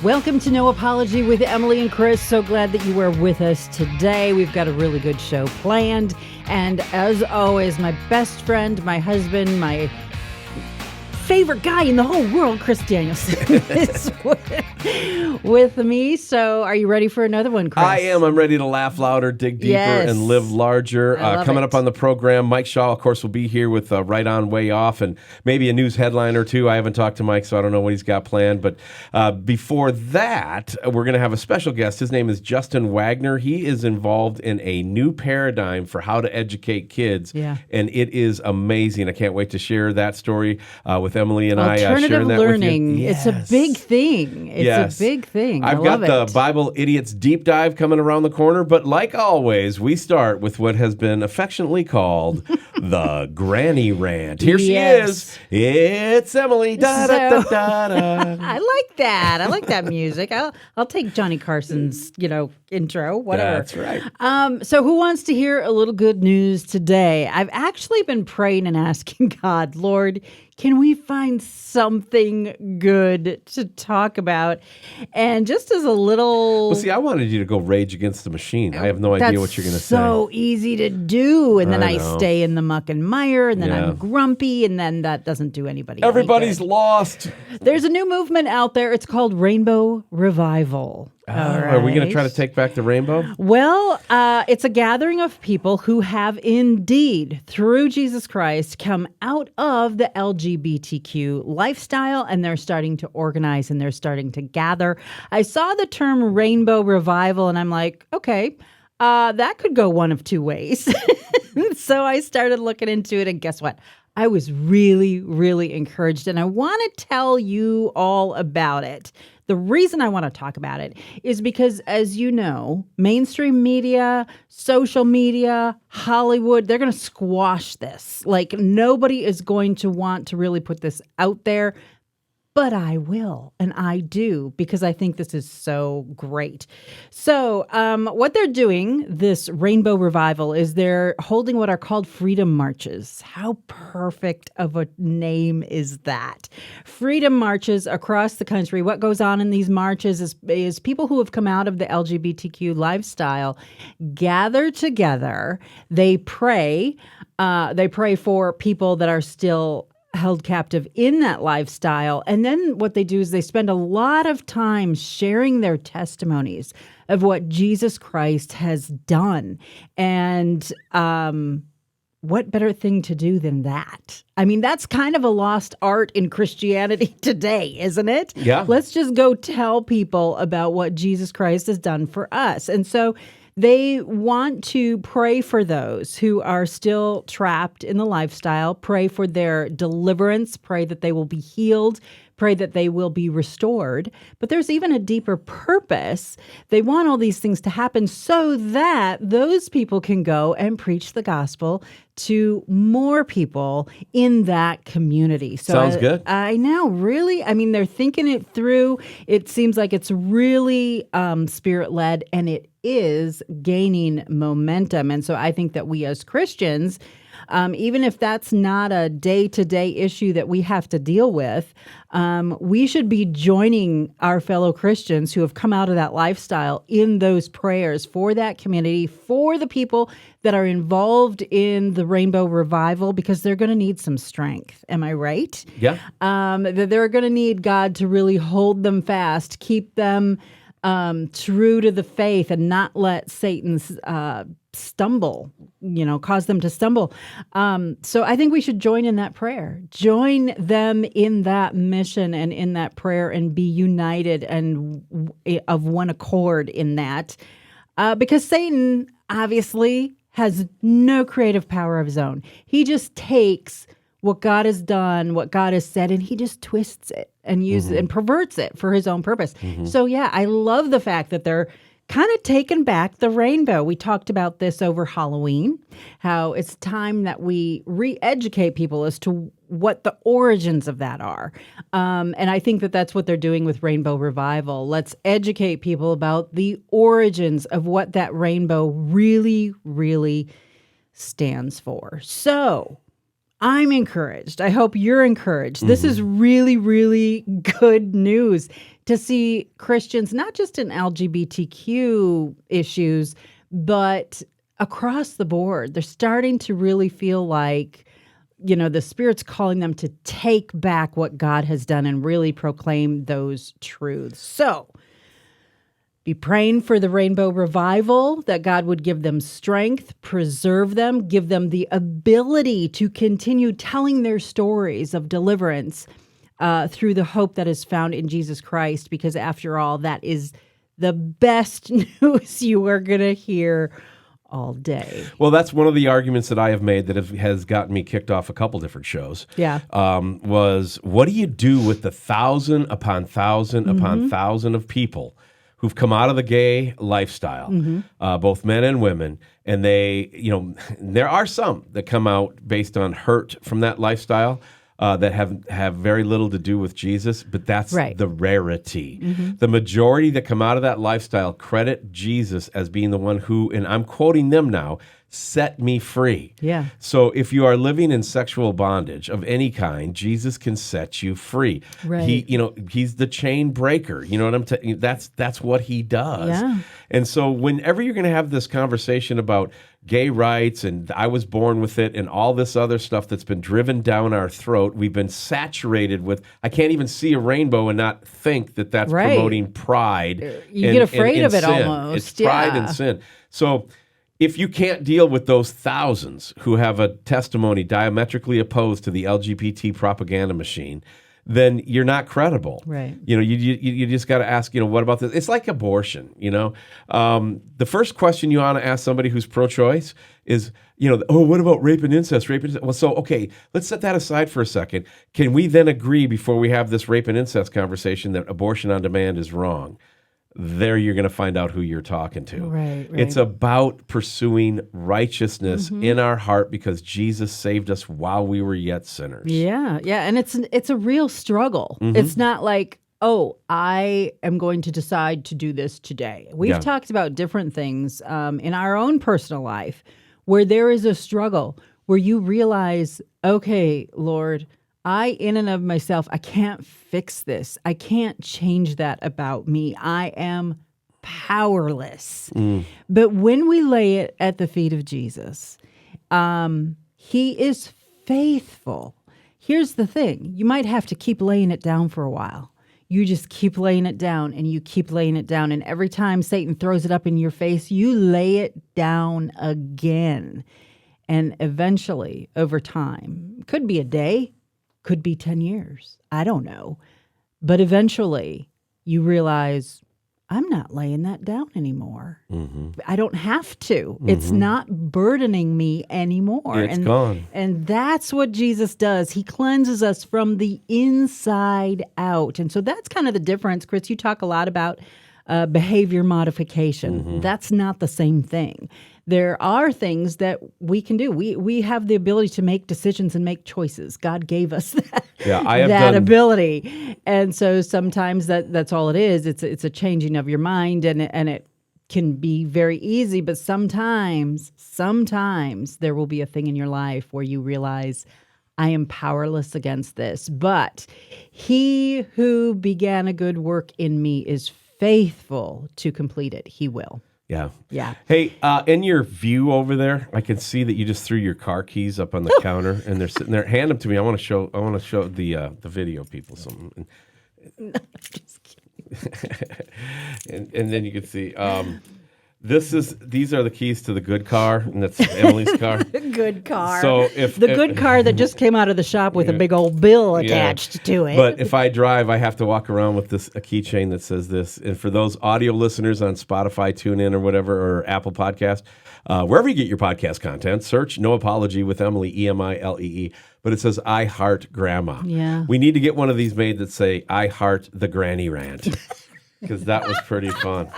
Welcome to No Apology with Emilee and Chris. So glad that you are with us today. We've got a really good show planned. And as always, my best friend, my husband, my favorite guy in the whole world, Chris Danielson, is with me. So are you ready for another one, Chris? I am. I'm ready to laugh louder, dig deeper, and live larger. Coming up on the program, Mike Shaw, of course, will be here with Right On, Way Off, and maybe a news headline or two. I haven't talked to Mike, so I don't know what he's got planned. But before that, we're going to have a special guest. His name is Justin Wagner. He is involved in a new paradigm for how to educate kids, and it is amazing. I can't wait to share that story with Emilee and I. Alternative that learning. with you. Yes. It's a big thing. It's a big thing. I've got the Bible Idiots Deep Dive coming around the corner, but like always, we start with what has been affectionately called the Granny Rant. Here she is. It's Emilee. Da, da, da, da, da. I like that. I like that music. I'll take Johnny Carson's, intro, whatever. That's right. So who wants to hear a little good news today? I've actually been praying and asking God, Lord, can we find something good to talk about? And just as a little... Well, see, I wanted you to go Rage Against the Machine. I have no idea what you're going to say. That's so easy to do. And then I stay in the muck and mire, and then I'm grumpy, and then that doesn't do anybody any Everybody's good. Lost. There's a new movement out there. It's called Rainbow Revival. Are we going to try to take back the rainbow? Well, it's a gathering of people who have indeed, through Jesus Christ, come out of the LGBTQ lifestyle, and they're starting to organize and they're starting to gather. I saw the term rainbow revival, and I'm like, okay, that could go one of two ways. So I started looking into it, and guess what? I was really, really encouraged, and I want to tell you all about it. The reason I want to talk about it is because, as you know, mainstream media, social media, Hollywood, they're going to squash this. Like, nobody is going to want to really put this out there. But I will, and I do, because I think this is so great. So what they're doing, this Rainbow Revival, is they're holding what are called freedom marches. How perfect of a name is that? Freedom marches across the country. What goes on in these marches is people who have come out of the LGBTQ lifestyle gather together. They pray. They pray for people that are still held captive in that lifestyle. And then what they do is they spend a lot of time sharing their testimonies of what Jesus Christ has done. And what better thing to do than that? I mean, that's kind of a lost art in Christianity today, isn't it? Yeah. Let's just go tell people about what Jesus Christ has done for us. And so they want to pray for those who are still trapped in the lifestyle, pray for their deliverance, pray that they will be healed, pray that they will be restored. But there's even a deeper purpose. They want all these things to happen so that those people can go and preach the gospel to more people in that community. So Sounds good. I know, really. I mean, they're thinking it through. It seems like it's really spirit-led, and it is gaining momentum. And so I think that we as Christians, even if that's not a day-to-day issue that we have to deal with, we should be joining our fellow Christians who have come out of that lifestyle in those prayers for that community, for the people that are involved in the Rainbow Revival, because they're going to need some strength. Am I right? Yeah. They're going to need God to really hold them fast, keep them true to the faith, and not let Satan's stumble, cause them to stumble. So I think we should join in that prayer, join them in that mission and in that prayer, and be united and of one accord in that. Because Satan obviously has no creative power of his own. He just takes what God has done, what God has said, and he just twists it and uses it and perverts it for his own purpose. So yeah, I love the fact that they're kind of taking back the rainbow. We talked about this over Halloween, how it's time that we re-educate people as to what the origins of that are. And I think that that's what they're doing with Rainbow Revival. Let's educate people about the origins of what that rainbow really, really stands for. So I'm encouraged. I hope you're encouraged. This is really, really good news to see Christians, not just in LGBTQ issues, but across the board. They're starting to really feel like, the Spirit's calling them to take back what God has done and really proclaim those truths. So, be praying for the Rainbow Revival, that God would give them strength, preserve them, give them the ability to continue telling their stories of deliverance through the hope that is found in Jesus Christ, because after all, that is the best news you are going to hear all day. Well, that's one of the arguments that I have made that has gotten me kicked off a couple different shows. Yeah. Was what do you do with the 1,000 upon 1,000 upon 1,000 of people who've come out of the gay lifestyle, both men and women, and there are some that come out based on hurt from that lifestyle that have very little to do with Jesus, but that's the rarity. The majority that come out of that lifestyle credit Jesus as being the one who, and I'm quoting them now, set me free. Yeah. So if you are living in sexual bondage of any kind, Jesus can set you free. Right. He's the chain breaker. You know what I'm telling you? That's what he does. Yeah. And so whenever you're going to have this conversation about gay rights and I was born with it and all this other stuff that's been driven down our throat, we've been saturated with, I can't even see a rainbow and not think that that's promoting pride. You get afraid of it sin. almost. It's pride and sin. So if you can't deal with those thousands who have a testimony diametrically opposed to the LGBT propaganda machine, then you're not credible. Right. You just got to ask, what about this? It's like abortion, The first question you want to ask somebody who's pro-choice is, what about rape and incest? Well, so, okay, let's set that aside for a second. Can we then agree before we have this rape and incest conversation that abortion on demand is wrong? There you're going to find out who you're talking to. Right. It's about pursuing righteousness in our heart because Jesus saved us while we were yet sinners. Yeah, and it's a real struggle. It's not like, I am going to decide to do this today. We've talked about different things in our own personal life where there is a struggle, where you realize, okay, Lord, I, in and of myself, I can't fix this. I can't change that about me. I am powerless. But when we lay it at the feet of Jesus, he is faithful. Here's the thing. You might have to keep laying it down for a while. You just keep laying it down and you keep laying it down. And every time Satan throws it up in your face, you lay it down again. And eventually, over time, could be a day, could be 10 years. I don't know. But eventually you realize, I'm not laying that down anymore. I don't have to. It's not burdening me anymore. It's gone. And that's what Jesus does. He cleanses us from the inside out. And so that's kind of the difference. Chris, you talk a lot about behavior modification. That's not the same thing. There are things that we can do. We have the ability to make decisions and make choices. God gave us that, ability. And so sometimes that's all it is. It's a changing of your mind, and it can be very easy. But sometimes there will be a thing in your life where you realize, I am powerless against this. But he who began a good work in me is faithful to complete it. He will. Yeah. Yeah. Hey, in your view over there, I can see that you just threw your car keys up on the counter, and they're sitting there. Hand them to me. I want to show the video people something. Just kidding. and then you can see. These are the keys to the good car, and that's Emilee's car. Good car. So the good car that just came out of the shop with a big old bill attached to it. But if I drive, I have to walk around with a keychain that says this. And for those audio listeners on Spotify, TuneIn, or whatever, or Apple Podcast, wherever you get your podcast content, search No Apology with Emilee, Emilee. But it says, I heart grandma. Yeah. We need to get one of these made that say, I heart the Granny Rant. Because that was pretty fun.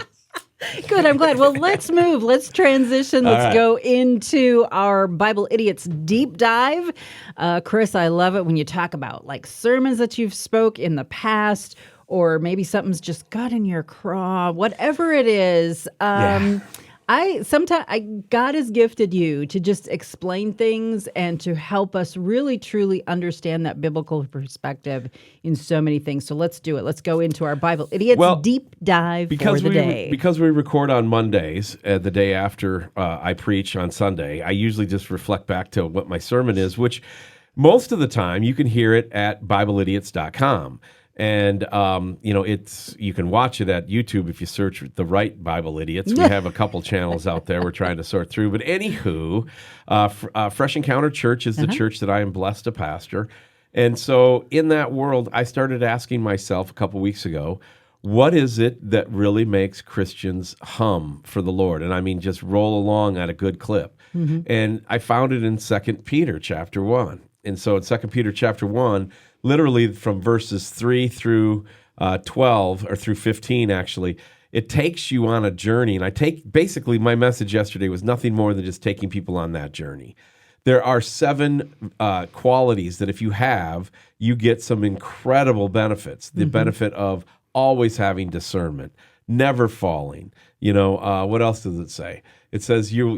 Good, I'm glad. Well, let's move. Let's transition. Let's go into our Bible Idiots deep dive. Chris, I love it when you talk about like sermons that you've spoke in the past, or maybe something's just got in your craw, whatever it is. God has gifted you to just explain things and to help us really truly understand that biblical perspective in so many things. So let's do it. Let's go into our Bible Idiots deep dive for the day. Because we record on Mondays, the day after I preach on Sunday, I usually just reflect back to what my sermon is, which most of the time you can hear it at BibleIdiots.com. And, you can watch it at YouTube if you search the right Bible Idiots. We have a couple channels out there we're trying to sort through. But anywho, Fresh Encounter Church is the church that I am blessed to pastor. And so in that world, I started asking myself a couple weeks ago, what is it that really makes Christians hum for the Lord? And I mean, just roll along at a good clip. Mm-hmm. And I found it in 2 Peter chapter 1. And so in 2 Peter chapter 1, literally from verses 3 through 12, or through 15 actually, it takes you on a journey. And basically my message yesterday was nothing more than just taking people on that journey. There are 7 qualities that if you have, you get some incredible benefits. The benefit of always having discernment, never falling. What else does it say? It says you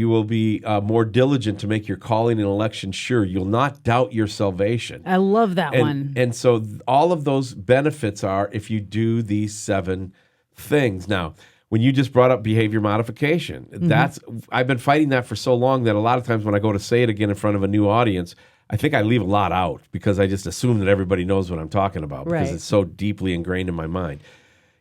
will be more diligent to make your calling and election sure. You'll not doubt your salvation. I love that one. And so all of those benefits are if you do these 7 things. Now, when you just brought up behavior modification, I've been fighting that for so long that a lot of times when I go to say it again in front of a new audience, I think I leave a lot out because I just assume that everybody knows what I'm talking about because it's so deeply ingrained in my mind.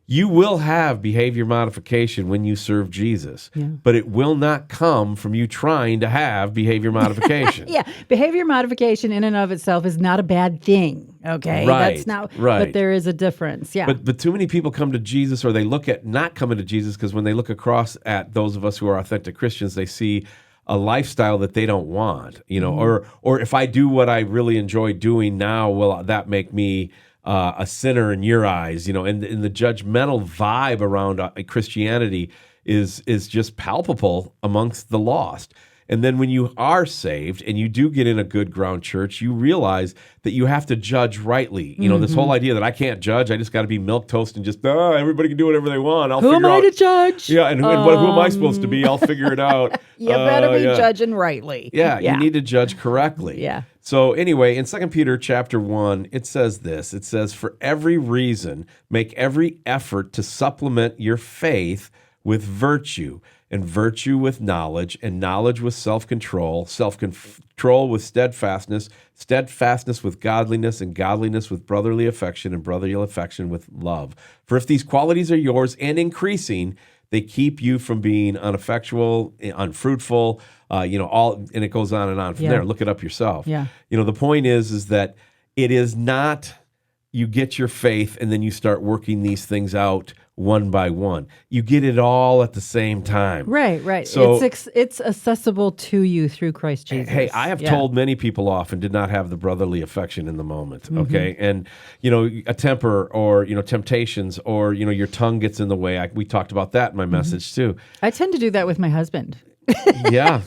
You will have behavior modification when you serve Jesus, but it will not come from you trying to have behavior modification. Behavior modification in and of itself is not a bad thing, okay? Right, That's not, right. But there is a difference, But too many people come to Jesus, or they look at not coming to Jesus because when they look across at those of us who are authentic Christians, they see a lifestyle that they don't want, or if I do what I really enjoy doing now, will that make me a sinner in your eyes, and the judgmental vibe around Christianity is just palpable amongst the lost. And then when you are saved and you do get in a good ground church, you realize that you have to judge rightly. This whole idea that I can't judge, I just got to be milquetoast and just, everybody can do whatever they want. Who am I to judge? Yeah, and who am I supposed to be? I'll figure it out. You better be judging rightly. Yeah, you need to judge correctly. Yeah. So anyway, in 2 Peter chapter 1, it says this. It says, for every reason, make every effort to supplement your faith with virtue, and virtue with knowledge, and knowledge with self-control, self-control with steadfastness, steadfastness with godliness, and godliness with brotherly affection, and brotherly affection with love. For if these qualities are yours and increasing, they keep you from being ineffectual, unfruitful, and it goes on and on from there. Look it up yourself. Yeah. The point is that it is not you get your faith and then you start working these things out one by one. You get it all at the same time. Right. So it's accessible to you through Christ Jesus. Hey, I have told many people off and did not have the brotherly affection in the moment, okay? And, a temper or, temptations or, your tongue gets in the way. We talked about that in my message too. I tend to do that with my husband. Yeah.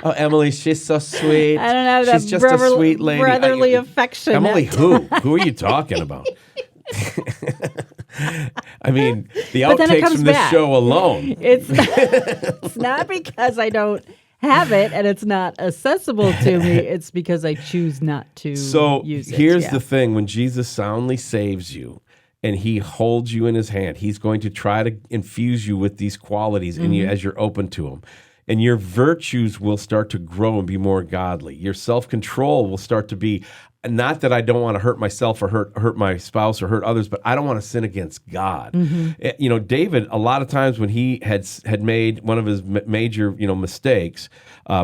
Oh, Emilee, she's so sweet. I don't know that she's just a sweet lady. Brotherly affection. Emilee, who? Who are you talking about? I mean, the outtakes from this show alone. It's not because I don't have it and it's not accessible to me. It's because I choose not to use it. So here's the thing. When Jesus soundly saves you and he holds you in his hand, he's going to try to infuse you with these qualities in you as you're open to him. And your virtues will start to grow and be more godly. Your self-control will start to be, not that I don't want to hurt myself or hurt my spouse or hurt others, but I don't want to sin against God. David, a lot of times when he had made one of his major, mistakes,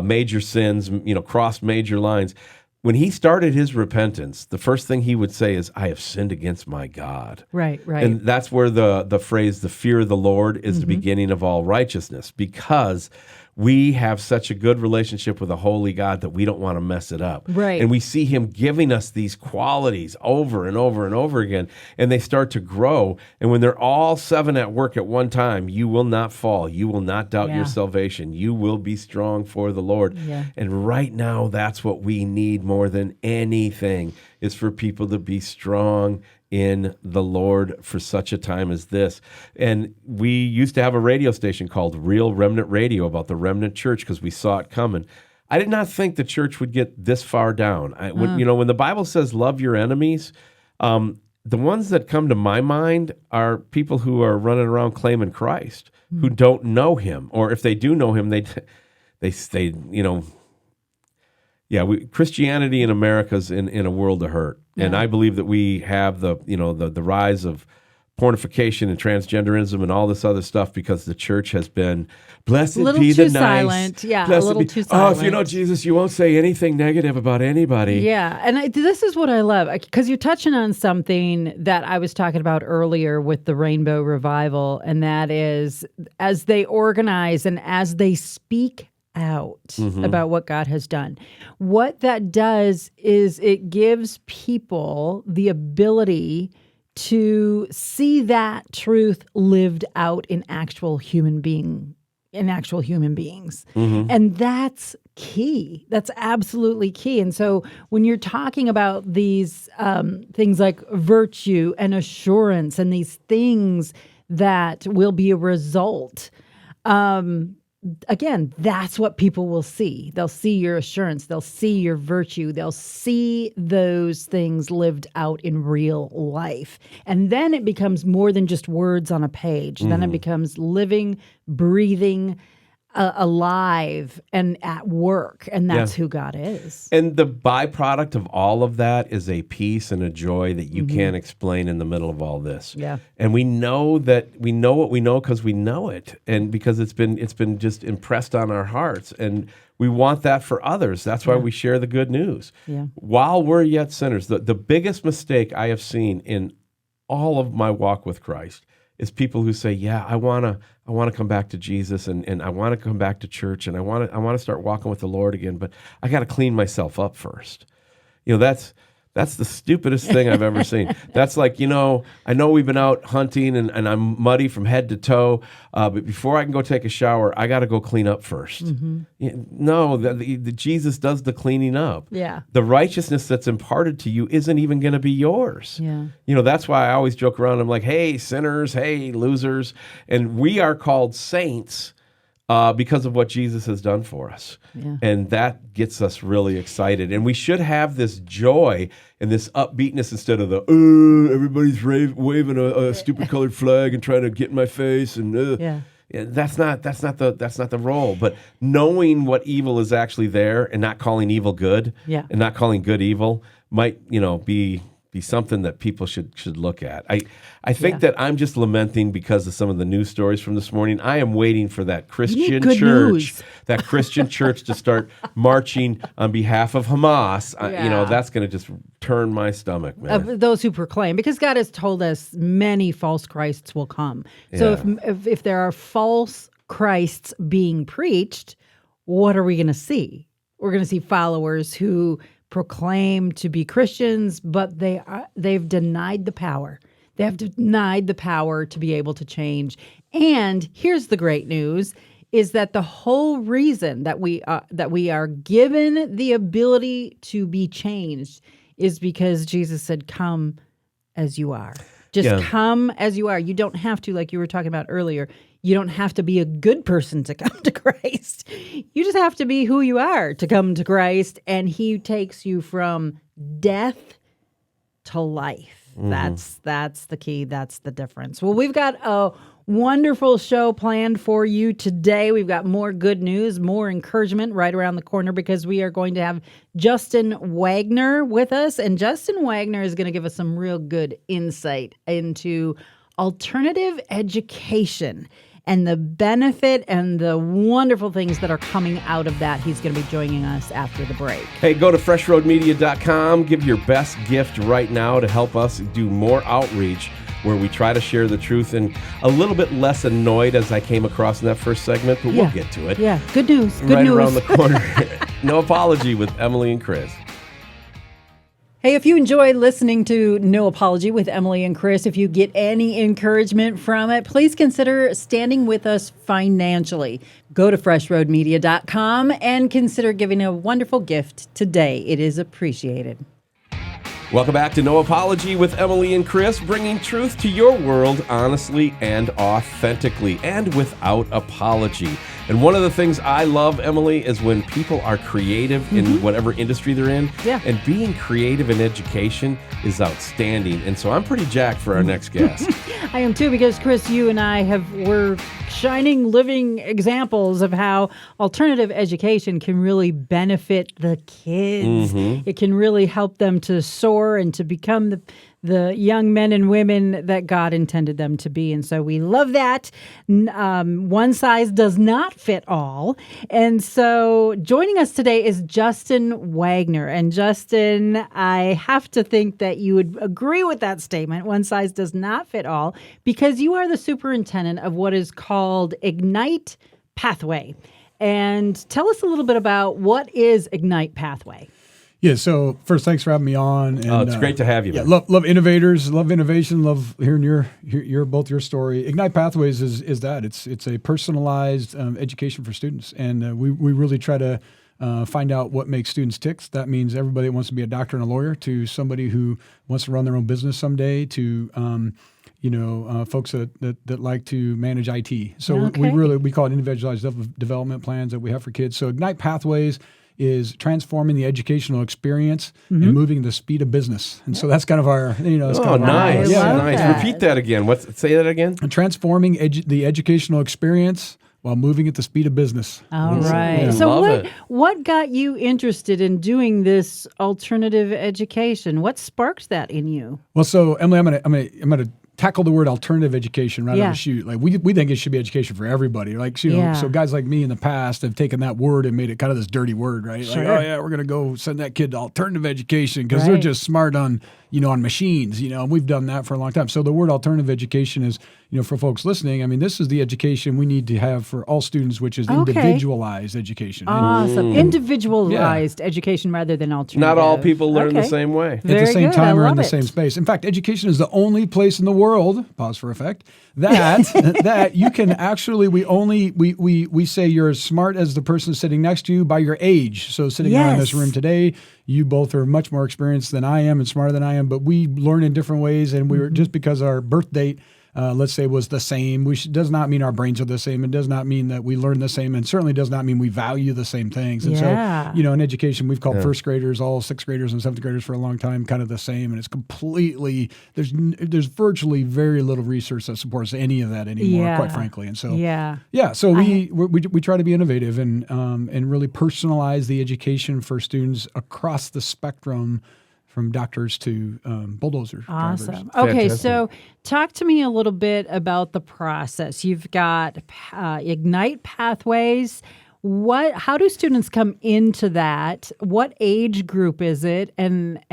major sins, crossed major lines, when he started his repentance, the first thing he would say is, I have sinned against my God. Right. And that's where the phrase, the fear of the Lord is the beginning of all righteousness, because we have such a good relationship with a holy God that we don't want to mess it up. Right. And we see him giving us these qualities over and over and over again, and they start to grow. And when they're all 7 at work at one time, you will not fall. You will not doubt your salvation. You will be strong for the Lord. Yeah. And right now, that's what we need more than anything, is for people to be strong in the Lord for such a time as this. And we used to have a radio station called Real Remnant Radio about the remnant church because we saw it coming. I did not think the church would get this far down. When the Bible says love your enemies, the ones that come to my mind are people who are running around claiming Christ, who don't know him, or if they do know him, Christianity in America is in a world of hurt. Yeah. And I believe that we have the rise of pornification and transgenderism and all this other stuff because the church has been blessed be the nice. Silent. Yeah, a little too silent. Oh, if you know Jesus, you won't say anything negative about anybody. Yeah, and this is what I love because you're touching on something that I was talking about earlier with the Rainbow Revival, and that is as they organize and as they speak out about what God has done. What that does is it gives people the ability to see that truth lived out in actual human beings. And that's key. That's absolutely key. And so when you're talking about these things like virtue and assurance and these things that will be a result, again, that's what people will see. They'll see your assurance. They'll see your virtue. They'll see those things lived out in real life. And then it becomes more than just words on a page. Then it becomes living, breathing, alive and at work. And that's who God is. And the byproduct of all of that is a peace and a joy that you can't explain in the middle of all this. Yeah. And we know what we know because we know it, and because it's been just impressed on our hearts, and we want that for others. That's why we share the good news. Yeah. While we're yet sinners, the biggest mistake I have seen in all of my walk with Christ is people who say, "Yeah, I want to come back to Jesus, and I want to come back to church, and I want to start walking with the Lord again, but I got to clean myself up first." That's the stupidest thing I've ever seen. That's like, I know we've been out hunting and I'm muddy from head to toe, but before I can go take a shower, I got to go clean up first. No, the Jesus does the cleaning up. Yeah. The righteousness that's imparted to you isn't even going to be yours. Yeah. That's why I always joke around. I'm like, hey, sinners, hey, losers. And we are called saints because of what Jesus has done for us. Yeah. And that gets us really excited. And we should have this joy and this upbeatness instead of the, everybody's waving a stupid colored flag and trying to get in my face. And that's not the role. But knowing what evil is actually there and not calling evil good and not calling good evil might, be something that people should look at. I think that I'm just lamenting because of some of the news stories from this morning. I am waiting for that Christian church, to start marching on behalf of Hamas. That's going to just turn my stomach, man. Of those who proclaim, because God has told us many false Christs will come. So if there are false Christs being preached, what are we going to see? We're going to see followers who proclaim to be Christians, but they've denied the power. They have denied the power to be able to change. And here's the great news: is that the whole reason that we are given the ability to be changed is because Jesus said, "Come as you are." Just come as you are. You don't have to, like you were talking about earlier, you don't have to be a good person to come to Christ. You just have to be who you are to come to Christ, and he takes you from death to life. That's the key. That's the difference. Well, we've got a wonderful show planned for you today. We've got more good news, more encouragement right around the corner, because we are going to have Justin Wagner with us. And Justin Wagner is going to give us some real good insight into alternative education and the benefit and the wonderful things that are coming out of that. He's going to be joining us after the break. Hey, go to freshroadmedia.com. Give your best gift right now to help us do more outreach where we try to share the truth, and a little bit less annoyed as I came across in that first segment, but we'll get to it. Yeah, good news. Good right news. Around the corner. No Apology with Emilee and Chris. Hey, if you enjoy listening to No Apology with Emilee and Chris, if you get any encouragement from it, please consider standing with us financially. Go to freshroadmedia.com and consider giving a wonderful gift today. It is appreciated. Welcome back to No Apology with Emilee and Chris, bringing truth to your world honestly and authentically and without apology. And one of the things I love, Emilee, is when people are creative in whatever industry they're in. Yeah. And being creative in education is outstanding. And so I'm pretty jacked for our next guest. I am too, because Chris, you and I were shining living examples of how alternative education can really benefit the kids. It can really help them to soar and to become the young men and women that God intended them to be. And so we love that. One size does not fit all. And so joining us today is Justin Wagner. And Justin, I have to think that you would agree with that statement, one size does not fit all, because you are the superintendent of what is called Ignite Pathway. And tell us a little bit about what is Ignite Pathway. Yeah, so first, thanks for having me on. And, it's great to have you. Yeah, love innovators, love innovation, love hearing both your story. Ignite Pathways is that it's a personalized education for students, and we really try to find out what makes students tick. That means everybody that wants to be a doctor and a lawyer, to somebody who wants to run their own business someday, to folks that like to manage IT. So we call it individualized development plans that we have for kids. So Ignite Pathways is transforming the educational experience and moving the speed of business. And so that's kind of our, nice. That. Repeat that again. Say that again. And transforming the educational experience while moving at the speed of business. All right. Yeah. So what got you interested in doing this alternative education? What sparked that in you? Well, so Emilee, I'm gonna tackle the word alternative education right on the shoot. Like we think it should be education for everybody. Like so guys like me in the past have taken that word and made it kind of this dirty word, right? Sure. Like, oh yeah, we're gonna go send that kid to alternative education because they're just smart on machines, and we've done that for a long time. So the word alternative education is, for folks listening, I mean, this is the education we need to have for all students, which is individualized education. Awesome. Individualized education rather than alternative. Not all people learn the same way. At the same time or in the same space. In fact, education is the only place in the world, pause for effect, that you can actually, we say you're as smart as the person sitting next to you by your age. So sitting around this room today, you both are much more experienced than I am and smarter than I am, but we learn in different ways, and we were just because our birth date, let's say, was the same. Does not mean our brains are the same. It does not mean that we learn the same, and certainly does not mean we value the same things. And so, in education, we've called first graders, all sixth graders and seventh graders for a long time, kind of the same. And it's completely, there's virtually very little research that supports any of that anymore, quite frankly. And so, so we try to be innovative and really personalize the education for students across the spectrum, from doctors to bulldozer drivers. Awesome. Okay, so talk to me a little bit about the process. You've got Ignite Pathways. How do students come into that? What age group is it? And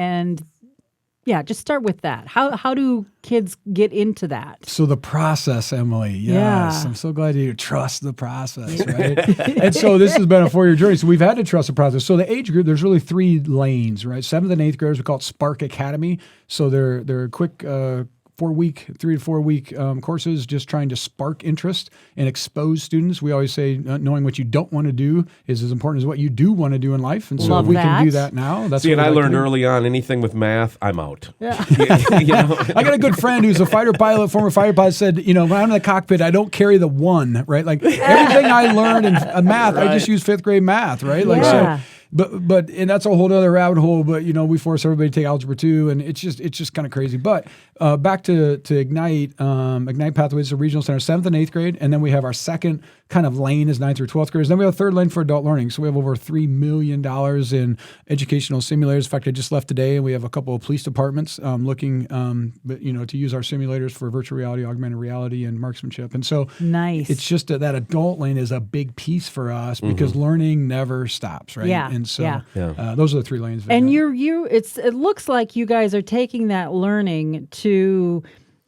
just start with that. How do kids get into that? So the process, Emilee. Yes. I'm so glad you trust the process, right? And so this has been a 4-year journey. So we've had to trust the process. So the age group, there's really 3 lanes, right? 7th and 8th graders, we call it Spark Academy. So they're quick 3 to 4 week courses, just trying to spark interest and expose students. We always say knowing what you don't want to do is as important as what you do want to do in life. And so if we can do that now, that's and I learned early on, anything with math, I'm out. Yeah. I got a good friend who's a fighter pilot, former fighter pilot, said, when I'm in the cockpit, I don't carry the 1, right? Like everything I learned in math, I just use 5th grade math, right? Like so. But and that's a whole other rabbit hole. But we force everybody to take algebra 2, and it's just kind of crazy. But back to Ignite. Ignite Pathways is a regional center, 7th and 8th grade, and then we have our second kind of lane is 9th through 12th graders. Then we have a third lane for adult learning. So we have over $3 million in educational simulators. In fact, I just left today, and we have a couple of police departments looking, to use our simulators for virtual reality, augmented reality, and marksmanship. And so nice. It's just that adult lane is a big piece for us because learning never stops, right? Yeah. And so those are the 3 lanes. And it looks like you guys are taking that learning to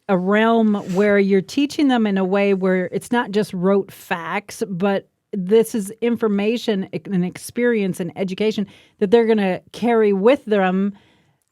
a realm where you're teaching them in a way where it's not just rote facts, but this is information and experience and education that they're going to carry with them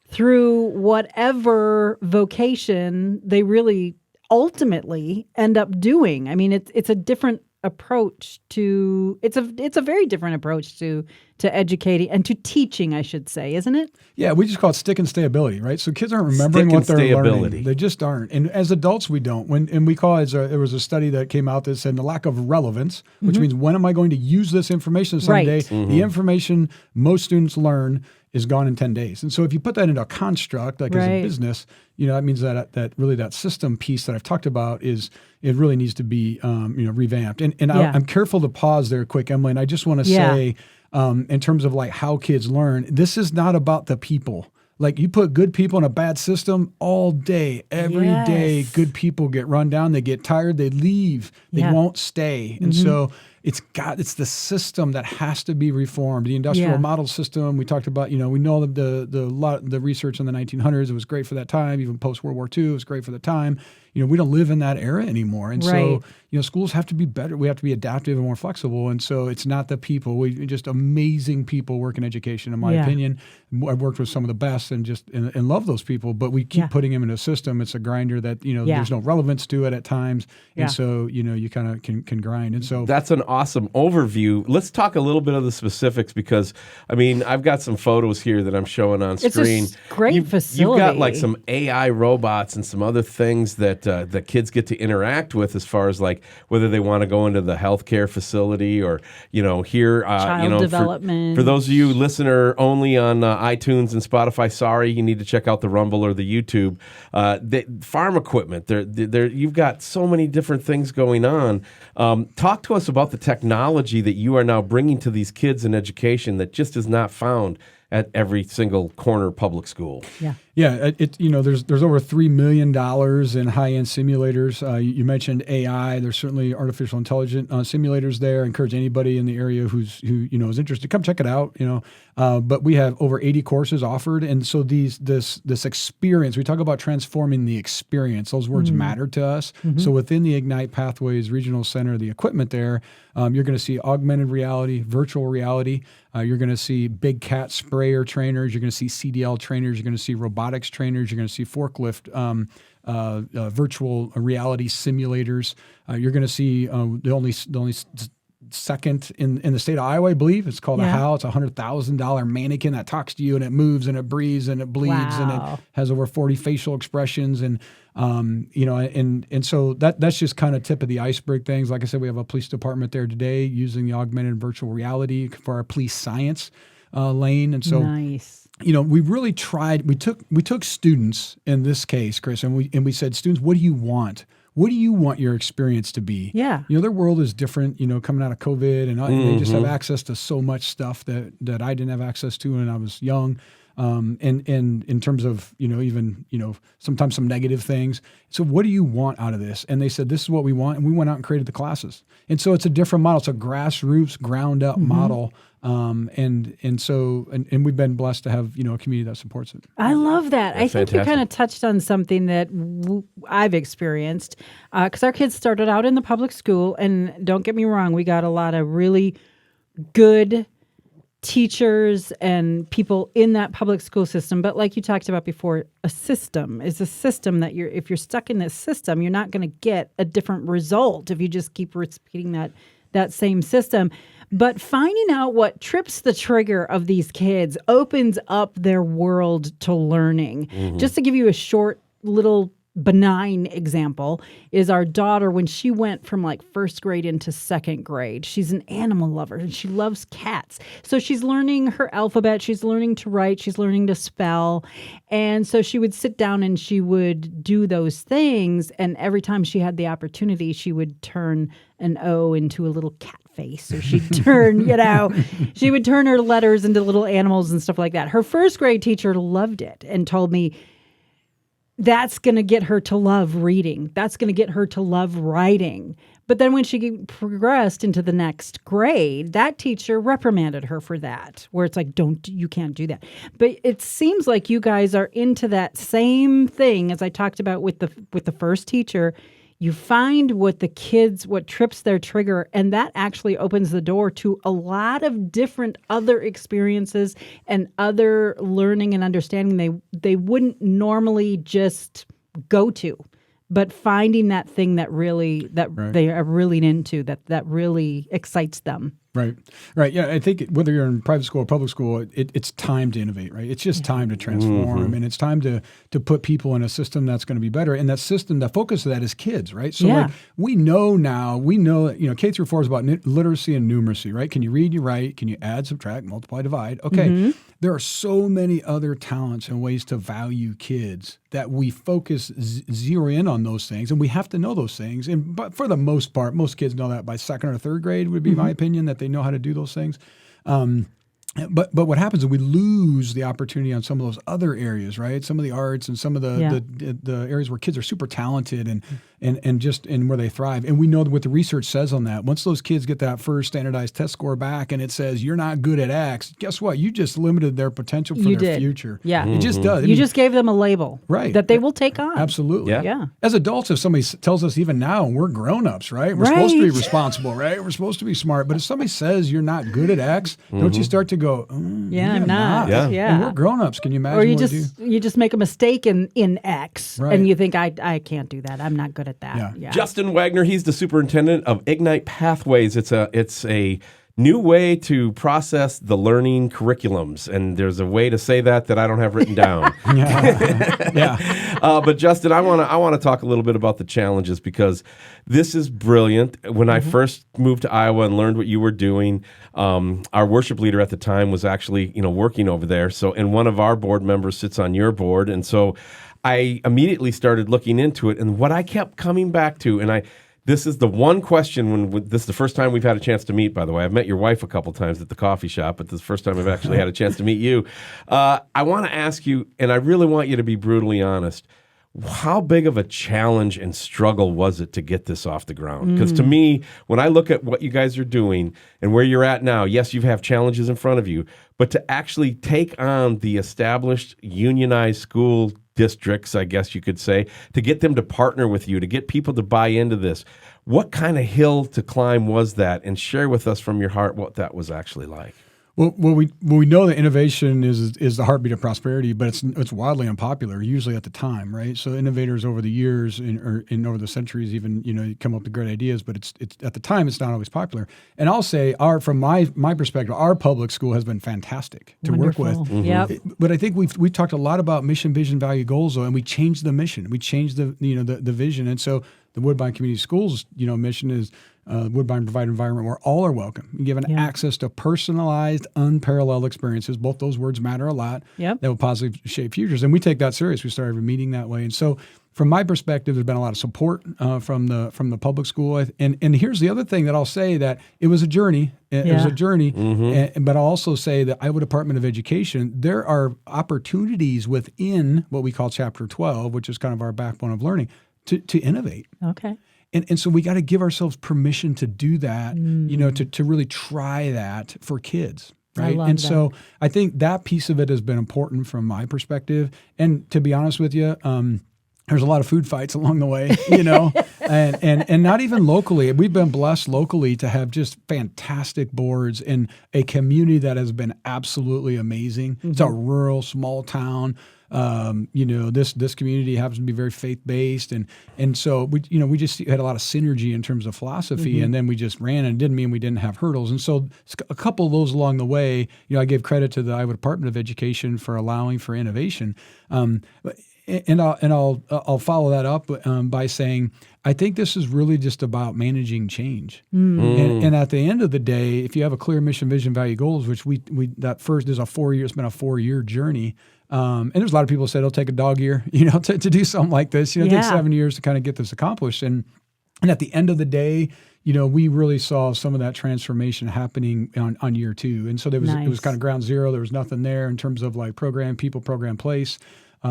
through whatever vocation they really ultimately end up doing. I mean, it's a different approach to it's a very different approach to educating and to teaching, I should say, isn't it? Yeah, we just call it stick and stayability, right? So kids aren't remembering what they're learning. They just aren't. And as adults, we don't. And we call it, there was a study that came out that said the lack of relevance, which means when am I going to use this information someday? Right. The information most students learn is gone in 10 days. And so if you put that into a construct, like as a business, that means that really that system piece that I've talked about it really needs to be, revamped. And I'm careful to pause there quick, Emilee, and I just want to say, in terms of like how kids learn, this is not about the people. Like you put good people in a bad system all day, every day, good people get run down, they get tired, they leave, they won't stay. And so it's the system that has to be reformed. The industrial model system we talked about, we know the research in the 1900s, it was great for that time, even post World War II, it was great for the time. We don't live in that era anymore. And so, schools have to be better. We have to be adaptive and more flexible. And so it's not the people. We just amazing people work in education, in my opinion. I've worked with some of the best and love those people, but we keep putting them in a system. It's a grinder that, there's no relevance to it at times. And so, you kind of can grind. And so that's an awesome overview. Let's talk a little bit of the specifics because, I've got some photos here that I'm showing on screen. It's a great facility. You've got like some AI robots and some other things that the kids get to interact with as far as like whether they want to go into the healthcare facility or, here, child development. For those of you listener only on iTunes and Spotify, sorry, you need to check out the Rumble or the YouTube. The farm equipment, you've got so many different things going on. Talk to us about the technology that you are now bringing to these kids in education that just is not found at every single corner public school. Yeah, there's over $3 million in high-end simulators. You mentioned AI. There's certainly artificial intelligence simulators there. I encourage anybody in the area who is interested, come check it out. But we have over 80 courses offered, and so this experience. We talk about transforming the experience. Those words matter to us. So within the Ignite Pathways Regional Center, the equipment there, you're going to see augmented reality, virtual reality. You're going to see big cat sprayer trainers. You're going to see CDL trainers. You're going to see robotics trainers. You're going to see forklift virtual reality simulators. You're going to see the only second in the state of Iowa, I believe. It's called a HAL. It's a $100,000 mannequin that talks to you and it moves and it breathes and it bleeds and it has over 40 facial expressions and so that's just kind of tip of the iceberg things. Like I said, we have a police department there today using the augmented virtual reality for our police science lane. And so, we really tried. We took students in this case, Chris, and we said, students, what do you want? What do you want your experience to be? Yeah. Their world is different, coming out of COVID and they just have access to so much stuff that I didn't have access to when I was young. And in terms of, even, sometimes some negative things. So what do you want out of this? And they said, this is what we want. And we went out and created the classes. And so it's a different model. It's a grassroots, ground up model. And we've been blessed to have, a community that supports it. I love that. That's I think fantastic. You kind of touched on something that I've experienced because our kids started out in the public school. And don't get me wrong, we got a lot of really good teachers and people in that public school system. But like you talked about before, a system is a system that if you're stuck in this system, you're not going to get a different result if you just keep repeating that same system. But finding out what trips the trigger of these kids opens up their world to learning. Just to give you a short little benign example is our daughter when she went from like first grade into second grade. She's an animal lover and she loves cats. So she's learning her alphabet. She's learning to write. She's learning to spell. And so she would sit down and she would do those things. And every time she had the opportunity, she would turn an O into a little cat face. Or she'd turn, she would turn her letters into little animals and stuff like that. Her first grade teacher loved it and told me, that's going to get her to love reading. That's going to get her to love writing. But then when she progressed into the next grade, that teacher reprimanded her for that, where it's like, you can't do that. But it seems like you guys are into that same thing as I talked about with the first teacher. You find what trips their trigger, and that actually opens the door to a lot of different other experiences and other learning and understanding they wouldn't normally just go to. but finding that thing that really they are really into, that really excites them. Right. Yeah, I think whether you're in private school or public school, it's time to innovate, right? It's just time to transform, and it's time to put people in a system that's going to be better. And that system, the focus of that is kids, right? So like we know that, K through 4 is about literacy and numeracy, right? Can you read, you write? Can you add, subtract, multiply, divide? Okay. There are so many other talents and ways to value kids that we focus, zero in on those things, and we have to know those things. But for the most part, most kids know that by second or third grade would be my opinion, that they know how to do those things. But what happens is we lose the opportunity on some of those other areas, right? Some of the arts and some of the areas where kids are super talented and where they thrive. And we know what the research says on that. Once those kids get that first standardized test score back and it says you're not good at X, guess what? You just limited their potential for their future. Yeah. It just does. You just gave them a label that they will take on. Absolutely. Yeah. As adults, if somebody tells us even now, we're grown-ups, right? We're supposed to be responsible, right? We're supposed to be smart. But if somebody says you're not good at X, don't you start to go, I'm not. Yeah. And we're grown-ups. Can you imagine or you just make a mistake in X and you think, I can't do that. I'm not good at that. Yeah. Justin Wagner, he's the superintendent of Ignite Pathways. It's a new way to process the learning curriculums, and there's a way to say that I don't have written down. But Justin, I want to talk a little bit about the challenges, because this is brilliant. When I first moved to Iowa and learned what you were doing, our worship leader at the time was actually working over there. So, and one of our board members sits on your board, and so I immediately started looking into it. And what I kept coming back to, and this is the one question this is the first time we've had a chance to meet, by the way. I've met your wife a couple times at the coffee shop, but this is the first time I've actually had a chance to meet you. I want to ask you, and I really want you to be brutally honest, how big of a challenge and struggle was it to get this off the ground? Because to me, when I look at what you guys are doing and where you're at now, yes, you have challenges in front of you, but to actually take on the established unionized school districts, I guess you could say, to get them to partner with you, to get people to buy into this. What kind of hill to climb was that? And share with us from your heart what that was actually like. Well, we know that innovation is the heartbeat of prosperity, but it's wildly unpopular, usually at the time, right? So innovators over the years and over the centuries even, come up with great ideas, but it's at the time it's not always popular. And I'll say from my perspective, our public school has been fantastic to work with. Yep. But I think we've talked a lot about mission, vision, value, goals, though, and we changed the mission. We changed the vision. And so the Woodbine Community Schools, mission is Woodbine provide an environment where all are welcome and given access to personalized, unparalleled experiences. Both those words matter a lot. Yep. That will positively shape futures. And we take that serious. We started every meeting that way. And so from my perspective, there's been a lot of support from the public school. And here's the other thing that I'll say, that it was a journey. It was a journey. But I'll also say that Iowa Department of Education, there are opportunities within what we call Chapter 12, which is kind of our backbone of learning, to innovate. Okay. And so we got to give ourselves permission to do that, to really try that for kids, right? And so I think that piece of it has been important from my perspective. And to be honest with you, there's a lot of food fights along the way, and not even locally. We've been blessed locally to have just fantastic boards in a community that has been absolutely amazing. It's a rural, small town. This community happens to be very faith-based, and so we just had a lot of synergy in terms of philosophy, and then we just ran, and it didn't mean we didn't have hurdles. And so a couple of those along the way, I gave credit to the Iowa Department of Education for allowing for innovation. And I'll follow that up by saying, I think this is really just about managing change. And at the end of the day, if you have a clear mission, vision, value, goals, which that first is it's been a 4-year journey. And there's a lot of people who say it'll take a dog year, to do something like this. It takes 7 years to kind of get this accomplished. And at the end of the day, we really saw some of that transformation happening on year 2. And so it was kind of ground zero. There was nothing there in terms of like program, people, program, place.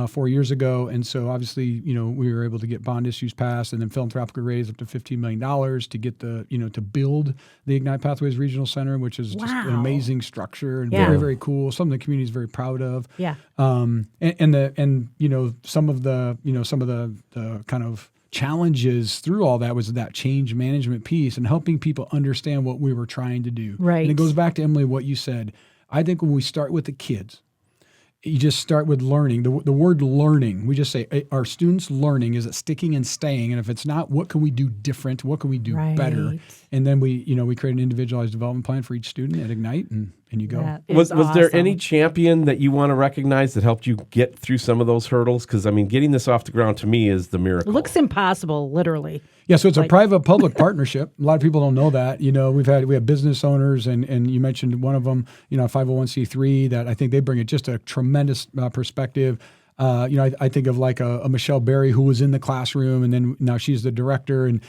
4 years ago. And so obviously, we were able to get bond issues passed and then philanthropically raised up to $15 million to get to build the Ignite Pathways Regional Center, which is just an amazing structure and very, very cool. Something the community is very proud of. Yeah. Some of the kind of challenges through all that was that change management piece and helping people understand what we were trying to do. Right. And it goes back to, Emilee, what you said. I think when we start with the kids, you just start with learning. The word learning, we just say, are students learning? Is it sticking and staying? And if it's not, what can we do different? What can we do better? And then we create an individualized development plan for each student at Ignite, and you go. Was there any champion that you want to recognize that helped you get through some of those hurdles? Because, I mean, getting this off the ground to me is the miracle. It looks impossible, literally. Yeah, so it's a private-public partnership. A lot of people don't know that. We have business owners, and you mentioned one of them, 501c3, that I think they bring just a tremendous perspective. I think of like a Michelle Berry, who was in the classroom, and then now she's the director, and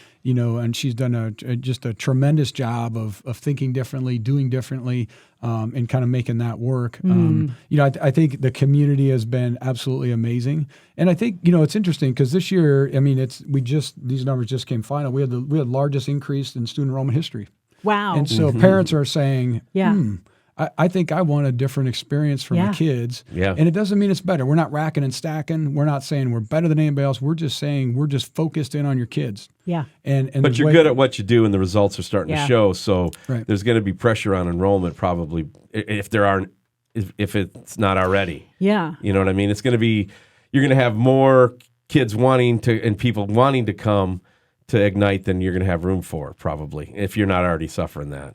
she's done just a tremendous job of thinking differently, doing differently, and kind of making that work. I think the community has been absolutely amazing, and I think it's interesting because this year, I mean, these numbers just came final. We had the largest increase in student enrollment history. Wow! And so parents are saying, I think I want a different experience for my kids. Yeah. And it doesn't mean it's better. We're not racking and stacking. We're not saying we're better than anybody else. We're just saying we're just focused in on your kids. Yeah. But you're good at what you do, and the results are starting to show. So there's going to be pressure on enrollment probably if it's not already. Yeah. You know what I mean? It's going to be, you're going to have more kids wanting to and people wanting to come to Ignite than you're going to have room for probably if you're not already suffering that.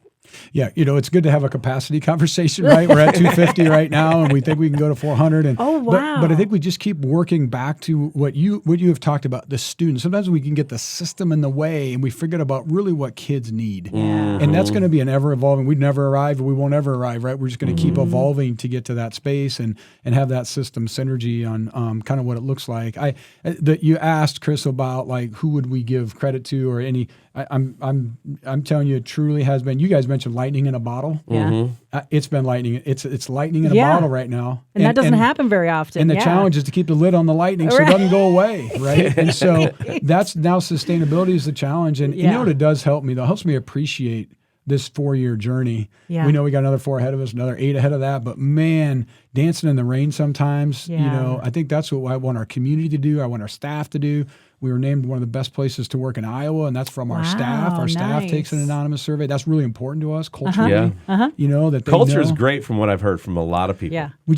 Yeah, it's good to have a capacity conversation, right? We're at 250 right now, and we think we can go to 400. And but I think we just keep working back to what you have talked about, the students. Sometimes we can get the system in the way, and we forget about really what kids need. And that's going to be an ever evolving. We'd never arrive, and we won't ever arrive, right? We're just going to keep evolving to get to that space and have that system synergy on kind of what it looks like. You asked Chris about like who would we give credit to or any. I'm telling you, it truly has been. You guys mentioned lightning in a bottle. Yeah, it's been lightning. It's lightning in a bottle right now, and that doesn't happen very often. And the challenge is to keep the lid on the lightning so it doesn't go away, right? And so that's now sustainability is the challenge. And you know what it does help me though? It helps me appreciate this 4-year journey. Yeah. We know we got another 4 ahead of us, another 8 ahead of that. But man, dancing in the rain sometimes. I think that's what I want our community to do. I want our staff to do. We were named one of the best places to work in Iowa, and that's from our staff. Our staff takes an anonymous survey. That's really important to us. Culture, that they culture is great from what I've heard from a lot of people. Yeah, we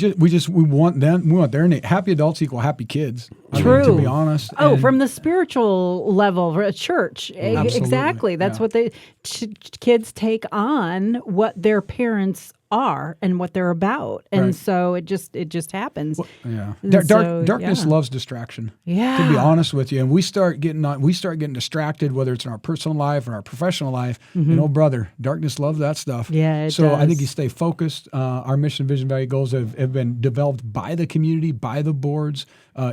want them. We want their name. Happy adults equal happy kids. True. To be honest. From the spiritual level, a church. Absolutely. Exactly. That's what kids take on what their parents are and what they're about, and so it just happens. Darkness loves distraction. Yeah, to be honest with you, and we start getting distracted, whether it's in our personal life or our professional life. And brother, darkness loves that stuff. Yeah, so does. I think you stay focused. Our mission, vision, value, goals have been developed by the community, by the boards,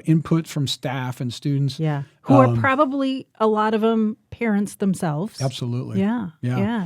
input from staff and students. Yeah, who are probably a lot of them parents themselves. Absolutely. Yeah,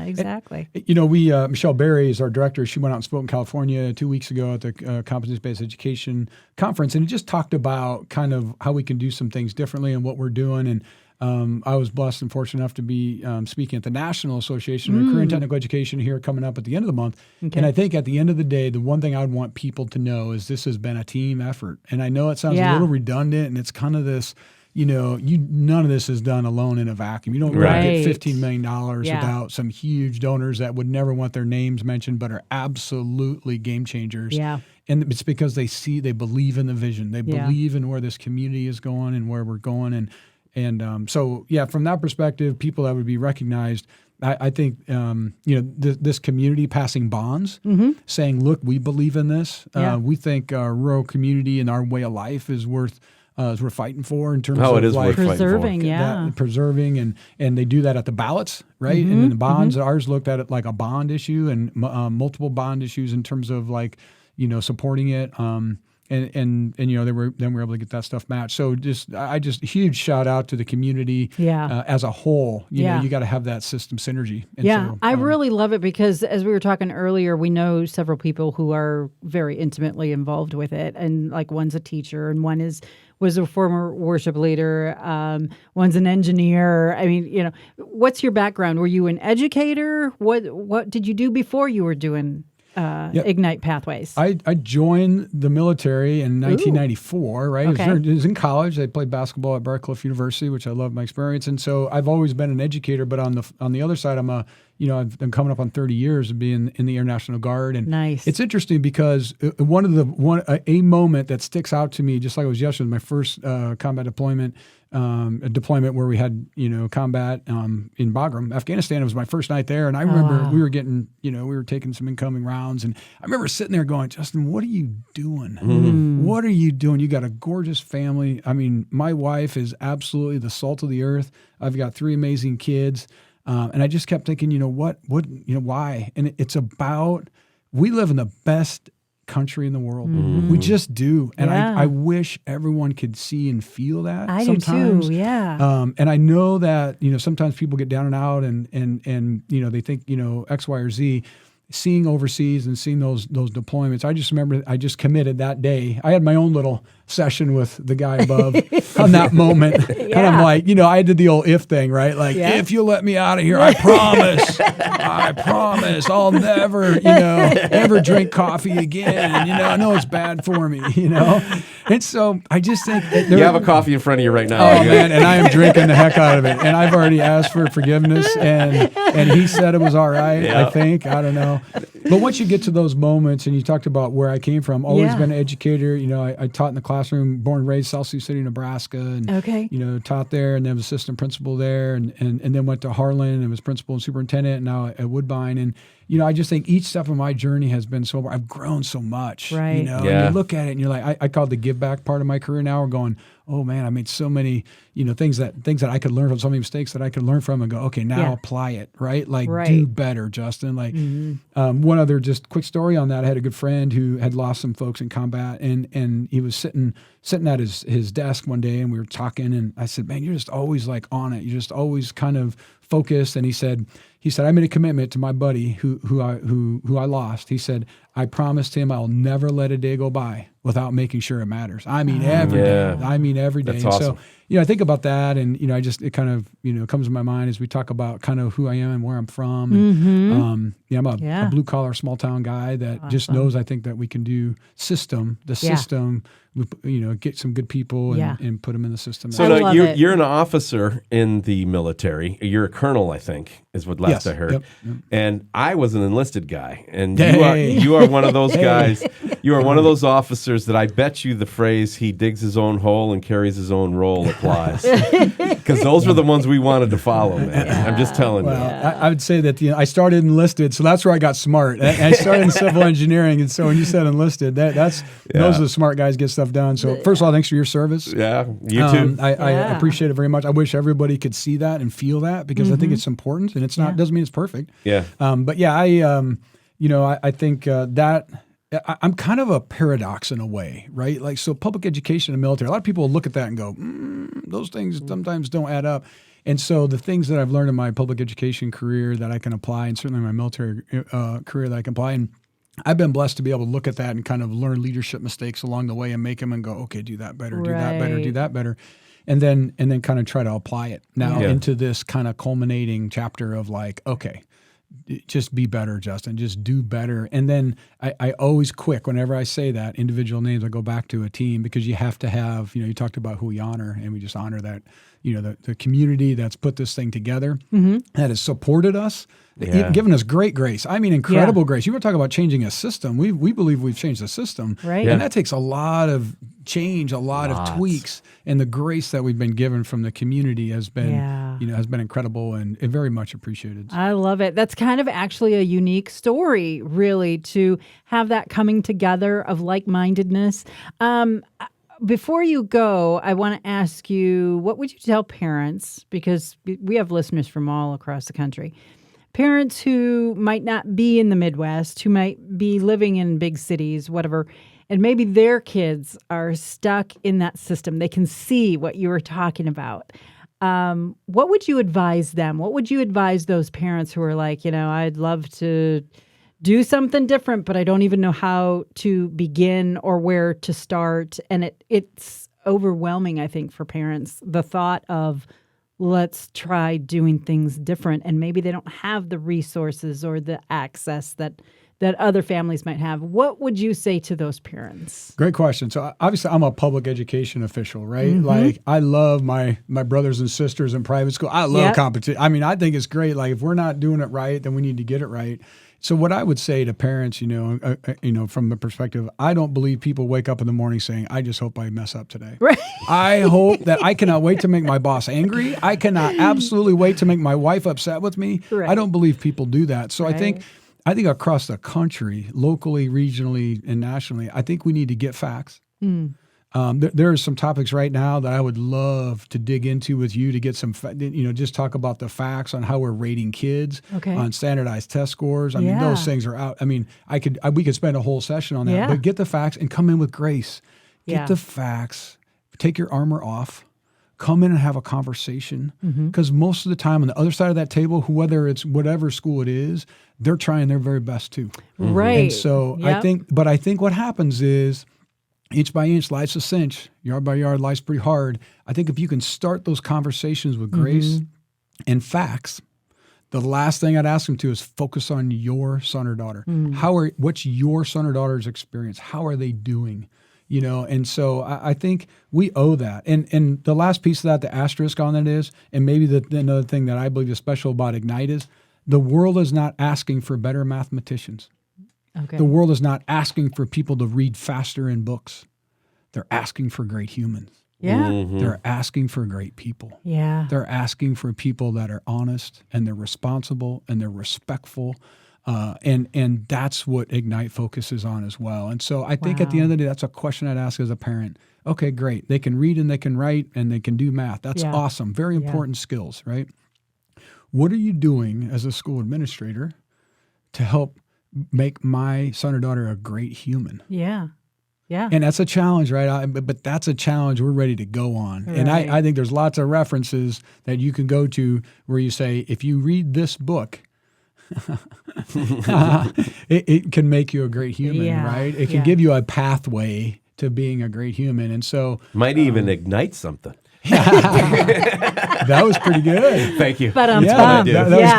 exactly. And, we Michelle Berry is our director. She went out and spoke in California 2 weeks ago at the Competence-Based Education Conference, and it just talked about kind of how we can do some things differently and what we're doing. And I was blessed and fortunate enough to be speaking at the National Association of Career and Technical Education here coming up at the end of the month. Okay. And I think at the end of the day, the one thing I would want people to know is this has been a team effort. And I know it sounds a little redundant, and it's kind of this, none of this is done alone in a vacuum. You don't get $15 million without some huge donors that would never want their names mentioned, but are absolutely game changers. Yeah. And it's because they believe in the vision. They believe in where this community is going and where we're going. And from that perspective, people that would be recognized, I think, this community passing bonds, saying, look, we believe in this. We think our rural community and our way of life is worth fighting for in terms of it is like preserving, preserving, and they do that at the ballots, right? And then the bonds, ours looked at it like a bond issue and multiple bond issues in terms of like, supporting it. And they were able to get that stuff matched. So I just huge shout out to the community as a whole. You got to have that system synergy. And I really love it because as we were talking earlier, we know several people who are very intimately involved with it, and like one's a teacher and one was a former worship leader. One's an engineer. I mean, what's your background? Were you an educator? What did you do before you were doing Ignite pathways? I joined the military in 1994, right? Okay. I was in college. I played basketball at Barcliffe University, which I loved my experience. And so I've always been an educator, but on the other side, I've been coming up on 30 years of being in the Air National Guard. And nice. It's interesting because a moment that sticks out to me, just like it was yesterday, my first combat deployment, a deployment where we had, combat in Bagram, Afghanistan. It was my first night there. And I remember we were taking some incoming rounds. And I remember sitting there going, Justin, what are you doing? Mm. What are you doing? You got a gorgeous family. I mean, my wife is absolutely the salt of the earth. I've got 3 amazing kids. And I just kept thinking, why? And it's about, we live in the best country in the world. Mm-hmm. We just do. And I wish everyone could see and feel that. I sometimes. do too, yeah. And I know that, sometimes people get down and out and they think, X, Y, or Z. Seeing overseas and seeing those deployments, I just remember I just committed that day. I had my own little session with the guy above on that moment. Yeah. And I'm like, I did the old if thing, right? Like, if you let me out of here, I promise I'll never, ever drink coffee again. I know it's bad for me, And so I just think that you have a coffee in front of you right now. Oh man, and I am drinking the heck out of it. And I've already asked for forgiveness, and he said it was all right. I think, I don't know. But once you get to those moments, and you talked about where I came from, always been an educator. I taught in the classroom, born and raised South Sioux City, Nebraska, and taught there, and then was assistant principal there, and then went to Harlan and was principal and superintendent, and now at Woodbine. And I just think each step of my journey has been I've grown so much. Right. And you look at it, and you're like, I call it the give back part of my career now. We're going, oh man, I made so many, things that I could learn from, so many mistakes that I could learn from, and go, okay, now apply it, right? Like, do better, Justin. Like, one other just quick story on that. I had a good friend who had lost some folks in combat, and he was sitting at his desk one day, and we were talking, and I said, man, you're just always like on it. You're just always kind of focused. And he said, I made a commitment to my buddy who I lost. He said, I promised him I'll never let a day go by without making sure it matters. I mean, every day. I mean, every day. That's and awesome. So, I think about that, and it kind of comes to my mind as we talk about kind of who I am and where I'm from. And, I'm a blue collar small town guy that just knows, I think, that we can do system, get some good people and put them in the system. So now you're an officer in the military. You're a colonel, I think, is what last I heard. Yep. And I was an enlisted guy, and you are one of those guys. You are one of those officers that I bet you the phrase "he digs his own hole and carries his own roll" applies, because those were the ones we wanted to follow, man. Yeah. I'm just telling you. I would say that I started enlisted, so that's where I got smart. I started in civil engineering, and so when you said enlisted, those are the smart guys get stuff done. So first of all, thanks for your service. Yeah, you too. I appreciate it very much. I wish everybody could see that and feel that, because I think it's important, and it's not doesn't mean it's perfect. Yeah. But yeah, I think that. I'm kind of a paradox in a way, right? Like, so public education and military, a lot of people look at that and go, those things sometimes don't add up. And so the things that I've learned in my public education career that I can apply, and certainly my military career that I can apply, and I've been blessed to be able to look at that and kind of learn leadership mistakes along the way and make them and go, okay, do that better, do that better, do that better. And then kind of try to apply it now into this kind of culminating chapter of like, okay, just be better, Justin. Just do better. And then I always whenever I say that, individual names, I go back to a team, because you have to have, you talked about who we honor, and we just honor that, the community that's put this thing together, that has supported us, given us great grace. I mean, incredible grace. You were talking about changing a system. We believe we've changed the system. Right. And that takes a lot of change, a lot of tweaks, and the grace that we've been given from the community has been, has been incredible and very much appreciated. I love it. That's kind of actually a unique story, really, to have that coming together of like-mindedness. Before you go, I want to ask you, what would you tell parents, because we have listeners from all across the country, parents who might not be in the Midwest, who might be living in big cities, whatever, and maybe their kids are stuck in that system. They can see what you were talking about. What would you advise them? What would you advise those parents who are like, I'd love to do something different, but I don't even know how to begin or where to start? And it's overwhelming, I think, for parents, the thought of, let's try doing things different. And maybe they don't have the resources or the access that that other families might have. What would you say to those parents? Great question. So obviously I'm a public education official, right? Like I love my brothers and sisters in private school. I love competition. I mean, I think it's great. Like if we're not doing it right, then we need to get it right. So what I would say to parents, from the perspective, I don't believe people wake up in the morning saying, I just hope I mess up today. Right. I hope that I cannot wait to make my boss angry. I cannot absolutely wait to make my wife upset with me. Right. I don't believe people do that. So I think across the country, locally, regionally, and nationally, I think we need to get facts. There are some topics right now that I would love to dig into with you to get some, just talk about the facts on how we're rating kids on standardized test scores. I mean, those things are out. I mean, we could spend a whole session on that, but get the facts and come in with grace. Get the facts, take your armor off, come in and have a conversation. Because most of the time on the other side of that table, whether it's whatever school it is, they're trying their very best too. Right. And so I think what happens is, inch by inch, life's a cinch. Yard by yard, life's pretty hard. I think if you can start those conversations with grace and facts, the last thing I'd ask them to is focus on your son or daughter. What's your son or daughter's experience? How are they doing? And so I think we owe that. And the last piece of that, the asterisk on it is, and maybe another thing that I believe is special about Ignite is, the world is not asking for better mathematicians. Okay. The world is not asking for people to read faster in books. They're asking for great humans. Yeah. They're asking for great people. Yeah. They're asking for people that are honest and they're responsible and they're respectful. And that's what Ignite focuses on as well. And so I think at the end of the day, that's a question I'd ask as a parent. Okay, great. They can read and they can write and they can do math. That's awesome. Very important skills, right? What are you doing as a school administrator to help make my son or daughter a great human? Yeah. Yeah. And that's a challenge, right? But that's a challenge we're ready to go on. Right. And I think there's lots of references that you can go to where you say, if you read this book, it can make you a great human, right? It can give you a pathway to being a great human. And so might even ignite something. That was pretty good. Thank you. But that was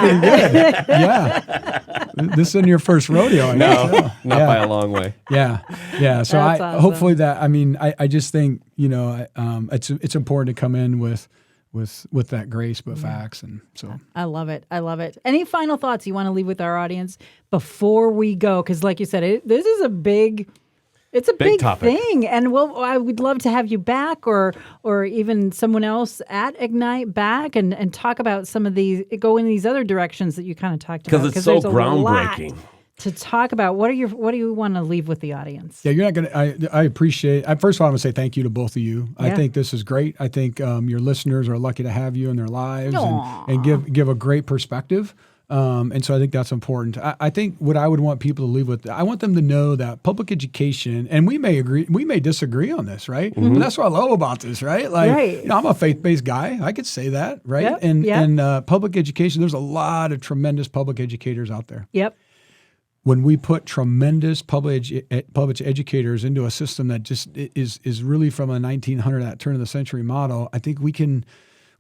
pretty good. Yeah. This isn't your first rodeo. Not by a long way. Yeah. Yeah. So awesome. Hopefully that, I just think, it's important to come in with that grace, but facts. And so I love it. I love it. Any final thoughts you want to leave with our audience before we go? Because like you said, this is a big topic. thing, and I would love to have you back, or even someone else at Ignite back, and talk about some of these, go in these other directions that you kind of talked about. Because it's so groundbreaking to talk about. What do you want to leave with the audience? Yeah, you're not gonna. I appreciate. First of all, I want to say thank you to both of you. I think this is great. I think your listeners are lucky to have you in their lives and give a great perspective. And so I think that's important. I think what I would want people to leave with, I want them to know that public education, and we may disagree on this, right? Mm-hmm. But that's what I love about this, right? Like, I'm a faith-based guy. I could say that, right? And public education, there's a lot of tremendous public educators out there. Yep. When we put tremendous public educators into a system that just is really from a 1900, that turn of the century model, I think we can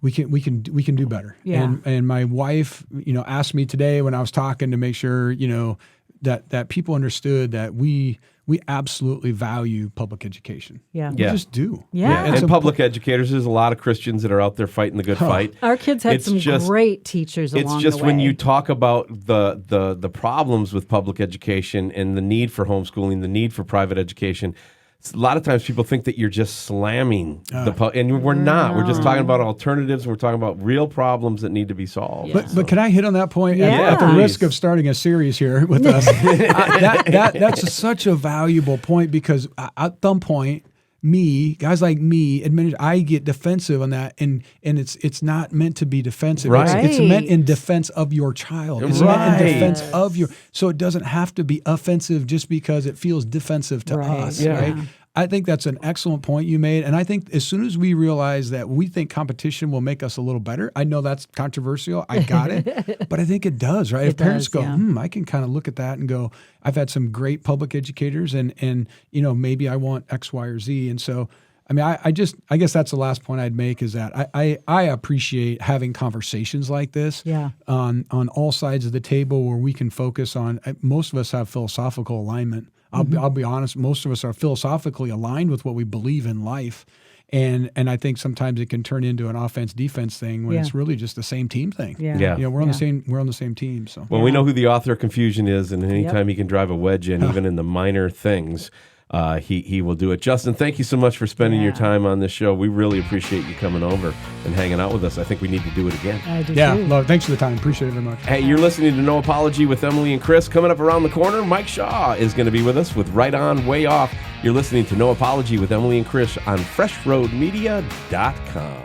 do better. Yeah. And my wife, asked me today when I was talking to make sure, that people understood that we absolutely value public education. Yeah. We just do. Yeah. And public educators, there's a lot of Christians that are out there fighting the good fight. Our kids had some great teachers along the way. It's just when you talk about the problems with public education and the need for homeschooling, the need for private education, a lot of times people think that you're just slamming and we're not. We're just talking about alternatives. We're talking about real problems that need to be solved. Yeah. But can I hit on that point at the risk of starting a series here with us? That's such a valuable point, because at some point, guys like me, I get defensive on that, and it's not meant to be defensive. Right. It's meant in defense of your child. It's meant in defense of so it doesn't have to be offensive just because it feels defensive to us, right? I think that's an excellent point you made. And I think as soon as we realize that we think competition will make us a little better, I know that's controversial. I got it. But I think it does, right? If parents go, I can kind of look at that and go, I've had some great public educators and maybe I want X, Y, or Z. And so I mean, I guess that's the last point I'd make is that I appreciate having conversations like this on all sides of the table where we can focus on, most of us have philosophical alignment. I'll be honest, most of us are philosophically aligned with what we believe in life. And I think sometimes it can turn into an offense-defense thing when it's really just the same team thing. We're on the same team. So we know who the author of confusion is, and anytime he can drive a wedge in, even in the minor things, he will do it. Justin, thank you so much for spending your time on this show. We really appreciate you coming over and hanging out with us. I think we need to do it again. I do too. Love. Thanks for the time. Appreciate it very much. Hey, you're listening to No Apology with Emilee and Chris. Coming up around the corner, Mike Shaw is going to be with us with Right On, Way Off. You're listening to No Apology with Emilee and Chris on FreshRoadMedia.com.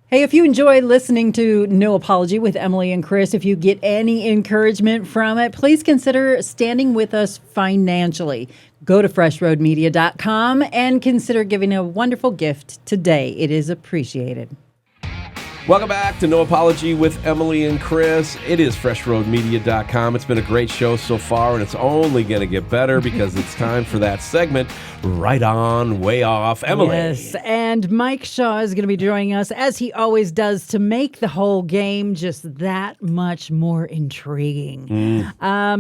Hey, if you enjoy listening to No Apology with Emilee and Chris, if you get any encouragement from it, please consider standing with us financially. Go to FreshRoadMedia.com and consider giving a wonderful gift today. It is appreciated. Welcome back to No Apology with Emilee and Chris. It is FreshRoadMedia.com. It's been a great show so far, and it's only going to get better because it's time for that segment, Right On, Way Off. Emilee. Yes, and Mike Shaw is going to be joining us, as he always does, to make the whole game just that much more intriguing.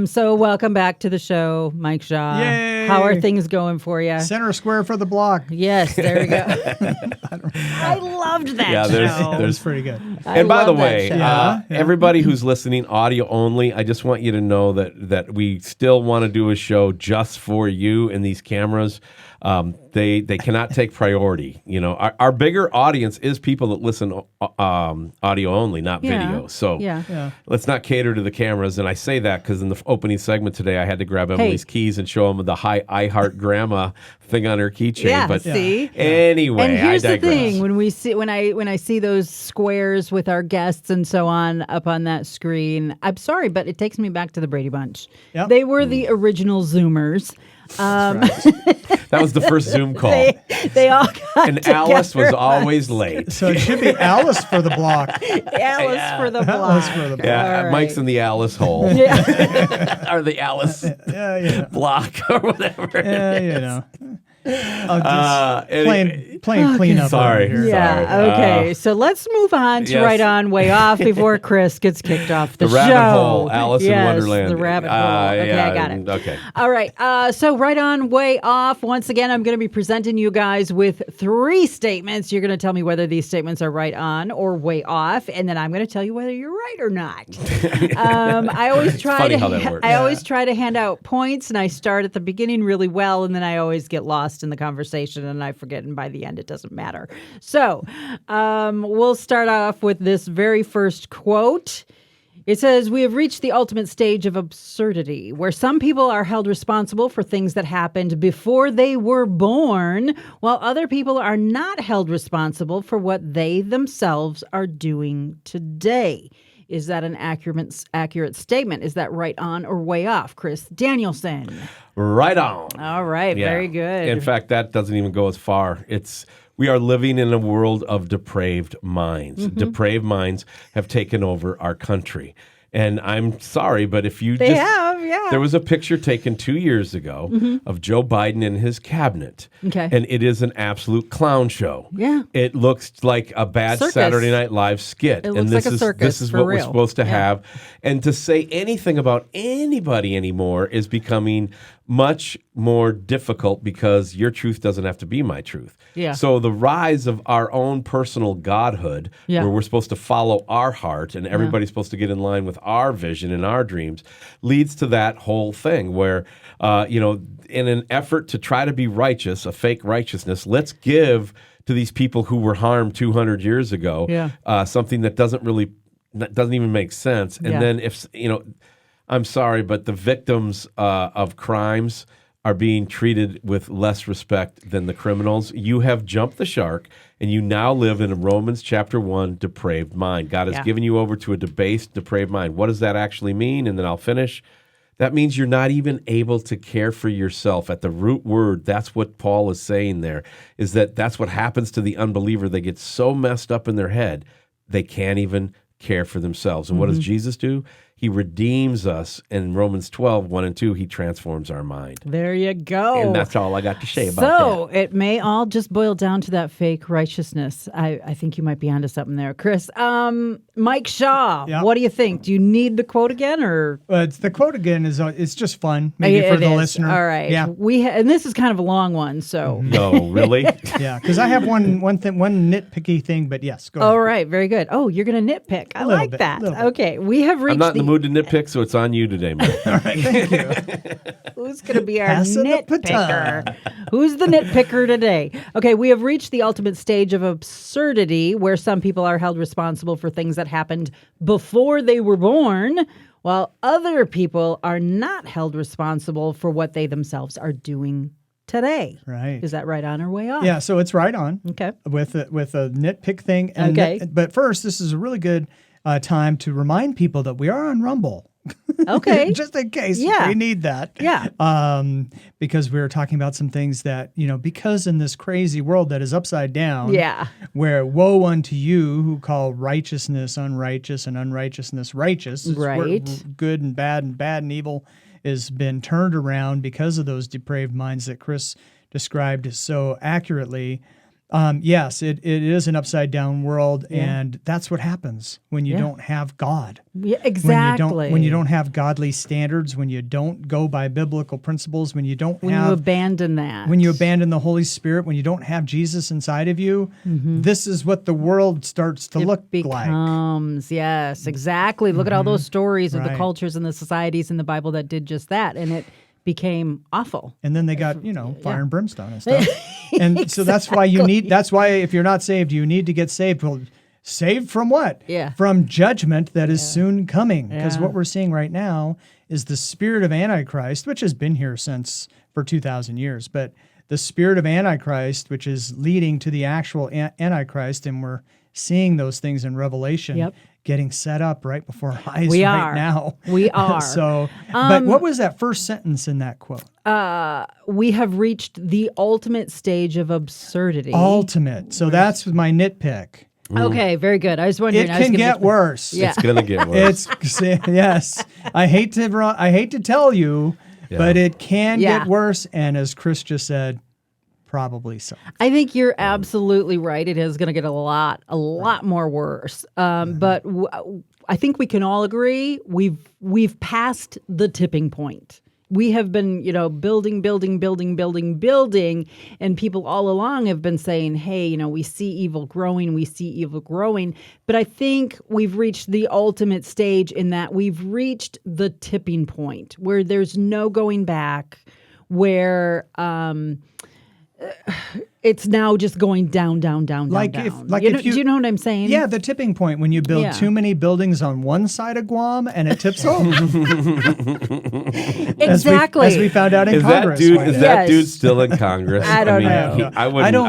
So welcome back to the show, Mike Shaw. Yay! How are things going for you? Center square for the block. Yes, there we go. I loved that show. There's pretty good. And by the way, Yeah. everybody who's listening audio only, I just want you to know that we still want to do a show just for you and these cameras. They cannot take priority. You know, our bigger audience is people that listen audio only, not video. So let's not cater to the cameras. And I say that because in the opening segment today, I had to grab Emilee's keys and show them the I Heart Grandma thing on her keychain. See? Anyway, and here's I the thing: when I see those squares with our guests and so on up on that screen, I'm sorry, but it takes me back to the Brady Bunch. Yep. They were the original Zoomers. That was the first Zoom call. They all got and Alice was always late. So it should be Alice for the block. Alice for the block. Alice for the block. Yeah, All Mike's right. in the Alice hole. Or the Alice block or whatever. Just Anyway. playing cleanup. Sorry. over here. Yeah. Sorry. Okay. So let's move on to yes. Right On, Way Off before Chris gets kicked off the show. rabbit hole, Alice in Yes, Wonderland. The rabbit hole. Okay, yeah, I got it. Okay. All right. So Right On, Way Off. Once again, I'm going to be presenting you guys with 3 statements. You're going to tell me whether these statements are right on or way off, and then I'm going to tell you whether you're right or not. I always try always try to hand out points, and I start at the beginning really well, and then I always get lost in the conversation, and I forget, and by the end, it doesn't matter. So we'll start off with this very first quote. It says, "We have reached the ultimate stage of absurdity, where some people are held responsible for things that happened before they were born, while other people are not held responsible for what they themselves are doing today." Is that an accurate statement? Is that right on or way off, Chris Danielson? Right on. All right, Yeah. very good. In fact, that doesn't even go as far. We are living in a world of depraved minds. Mm-hmm. Depraved minds have taken over our country. And I'm sorry, but if you there was a picture taken 2 years ago of Joe Biden and his cabinet. Okay. And it is an absolute clown show. Yeah. It looks like a bad Circus. Saturday Night Live skit. It looks like a circus, This is for what real. we're supposed to have. And to say anything about anybody anymore is becoming much more difficult because your truth doesn't have to be my truth. Yeah. So the rise of our own personal godhood, where we're supposed to follow our heart and everybody's supposed to get in line with our vision and our dreams, leads to that whole thing where, in an effort to try to be righteous, a fake righteousness, let's give to these people who were harmed 200 years ago something that doesn't even make sense. And then I'm sorry, but the victims of crimes are being treated with less respect than the criminals. You have jumped the shark, and you now live in Romans chapter 1, depraved mind. God has given you over to a debased, depraved mind. What does that actually mean? And then I'll finish. That means you're not even able to care for yourself. At the root word, that's what Paul is saying there, is that's what happens to the unbeliever. They get so messed up in their head, they can't even care for themselves. And what does Jesus do? He redeems us. And Romans 12, 1 and 2, he transforms our mind. There you go. And that's all I got to say about So it may all just boil down to that fake righteousness. I think you might be onto something there, Chris. Mike Shaw, Yeah. what do you think? Do you need the quote again, or It's the quote again is it's just fun, maybe for It the is. listener. All right, Yeah. and this is kind of a long one, so. No, really? Yeah, because I have one nitpicky thing, but yes, go ahead. All right, very good. Oh, you're going to nitpick. I little like bit, that. little bit. Okay, we have reached I'm not in the mood to nitpick, so it's on you today, Mike. Thank you. Who's going to be our Passing the nitpicker? Who's the nitpicker today? Okay, we have reached the ultimate stage of absurdity where some people are held responsible for things that happened before they were born, while other people are not held responsible for what they themselves are doing today. Right. Is that right on or way off? Yeah, so it's right on. Okay. With a nitpick thing. And Okay. But first, this is a really good time to remind people that we are on Rumble. Okay. Just in case Yeah. we need that. Yeah. Because we were talking about some things that, because in this crazy world that is upside down, Yeah. where woe unto you who call righteousness unrighteous and unrighteousness righteous, it's where Right. good and bad and evil has been turned around because of those depraved minds that Chris described so accurately. Yes, it is an upside down world, and that's what happens when you don't have God. Yeah, exactly. When you don't have godly standards, when you don't go by biblical principles, when you don't when you have abandon that. when you abandon the Holy Spirit, when you don't have Jesus inside of you, this is what the world starts to look like. becomes. Yes, exactly. Look at all those stories of the Right. cultures and the societies in the Bible that did just that, and it became awful. And then they got, fire and brimstone and stuff. And so that's why that's why if you're not saved, you need to get saved. Well, saved from what? Yeah. From judgment that is soon coming. Because Yeah. what we're seeing right now is the spirit of Antichrist, which has been here for 2,000 years. But the spirit of Antichrist, which is leading to the actual Antichrist, and we're seeing those things in Revelation. Yep. Getting set up right before our eyes We right are. now. We are. So, but what was that first sentence in that quote? We have reached the ultimate stage of absurdity. Ultimate. So that's my nitpick. Okay, very good. I was wondering. It I was can gonna get worse. Yeah. It's going to get worse. It's yes. I hate to tell you, but it can Yeah. get worse. And as Chris just said, probably so. I think you're absolutely right. It is going to get a lot more worse. But I think we can all agree we've passed the tipping point. We have been, building, and people all along have been saying, hey, we see evil growing. But I think we've reached the ultimate stage in that we've reached the tipping point where there's no going back, where it's now just going down, down. Do you know what I'm saying? Yeah, the tipping point when you build too many buildings on one side of Guam and it tips over. Exactly. As we found out in Is Congress. that dude still in Congress? I don't know. I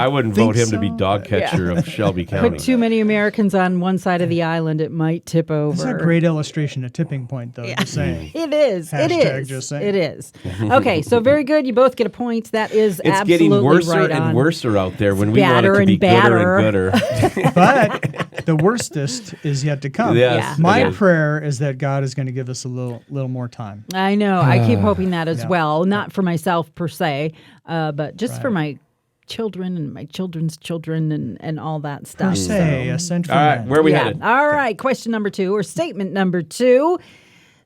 wouldn't think vote him to be so. dog catcher of Shelby County. Put too many Americans on one side of the island, it might tip over. It's a great illustration of tipping point, though. Just saying. It is. Hashtag just saying. It is. Okay, so very good. You both get a point. That is It's absolutely getting worse right on. and worse out there when we want it badder to be and badder. gooder and gooder. But the worstest is yet to come. Yes, My it is. prayer is that God is going to give us a little more time. I know. I keep hoping that as well. Not for myself per se, but just for my children and my children's children and all that stuff. Per se, a cent for All right, men. where are we headed? All right. Question number 2 or statement number 2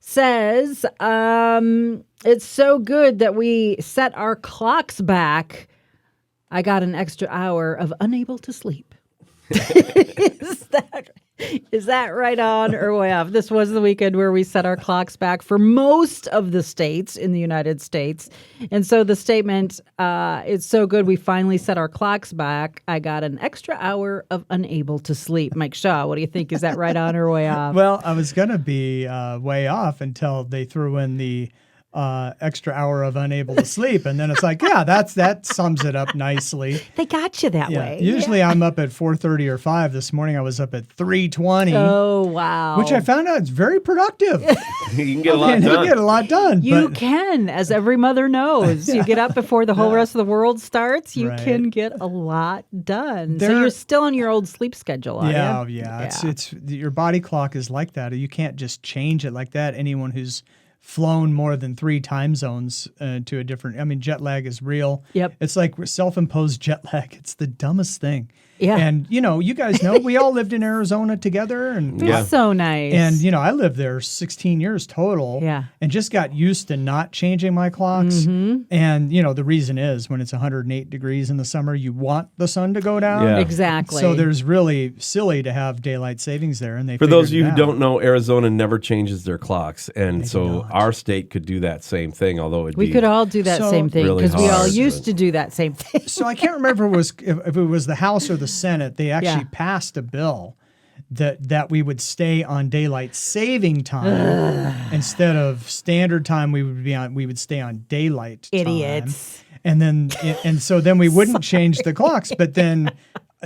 says, it's so good that we set our clocks back. I got an extra hour of unable to sleep. Is that right on or way off? This was the weekend where we set our clocks back for most of the states in the United States. And so the statement, it's so good we finally set our clocks back. I got an extra hour of unable to sleep. Mike Shaw, what do you think? Is that right on or way off? Well, I was going to be way off until they threw in the extra hour of unable to sleep. And then it's like, yeah, that sums it up nicely. They got you that way. Usually I'm up at 4:30 or 5. This morning I was up at 3:20. Oh, wow. Which I found out is very productive. You can get a lot done. You get a lot done. You can, as every mother knows. You get up before the whole rest of the world starts, you can get a lot done. So you're still on your old sleep schedule, are you? Yeah. It's your body clock is like that. You can't just change it like that. Anyone who's flown more than 3 time zones to a different, I mean, jet lag is real. Yep. It's like self-imposed jet lag. It's the dumbest thing. Yeah. And, you guys know, we all lived in Arizona together. And It's so nice. And, I lived there 16 years total. Yeah. And just got used to not changing my clocks. Mm-hmm. And, the reason is when it's 108 degrees in the summer, you want the sun to go down. Yeah. Exactly. So there's really silly to have daylight savings there. And For those of you who don't know, Arizona never changes their clocks. And so our state could do that same thing, although we could all do that same thing really because we all hard, used to do that same thing. So I can't remember if it was the House or the Senate. They actually passed a bill that we would stay on daylight saving time instead of standard time. We would stay on daylight time. Idiots. And so then we wouldn't change the clocks. But then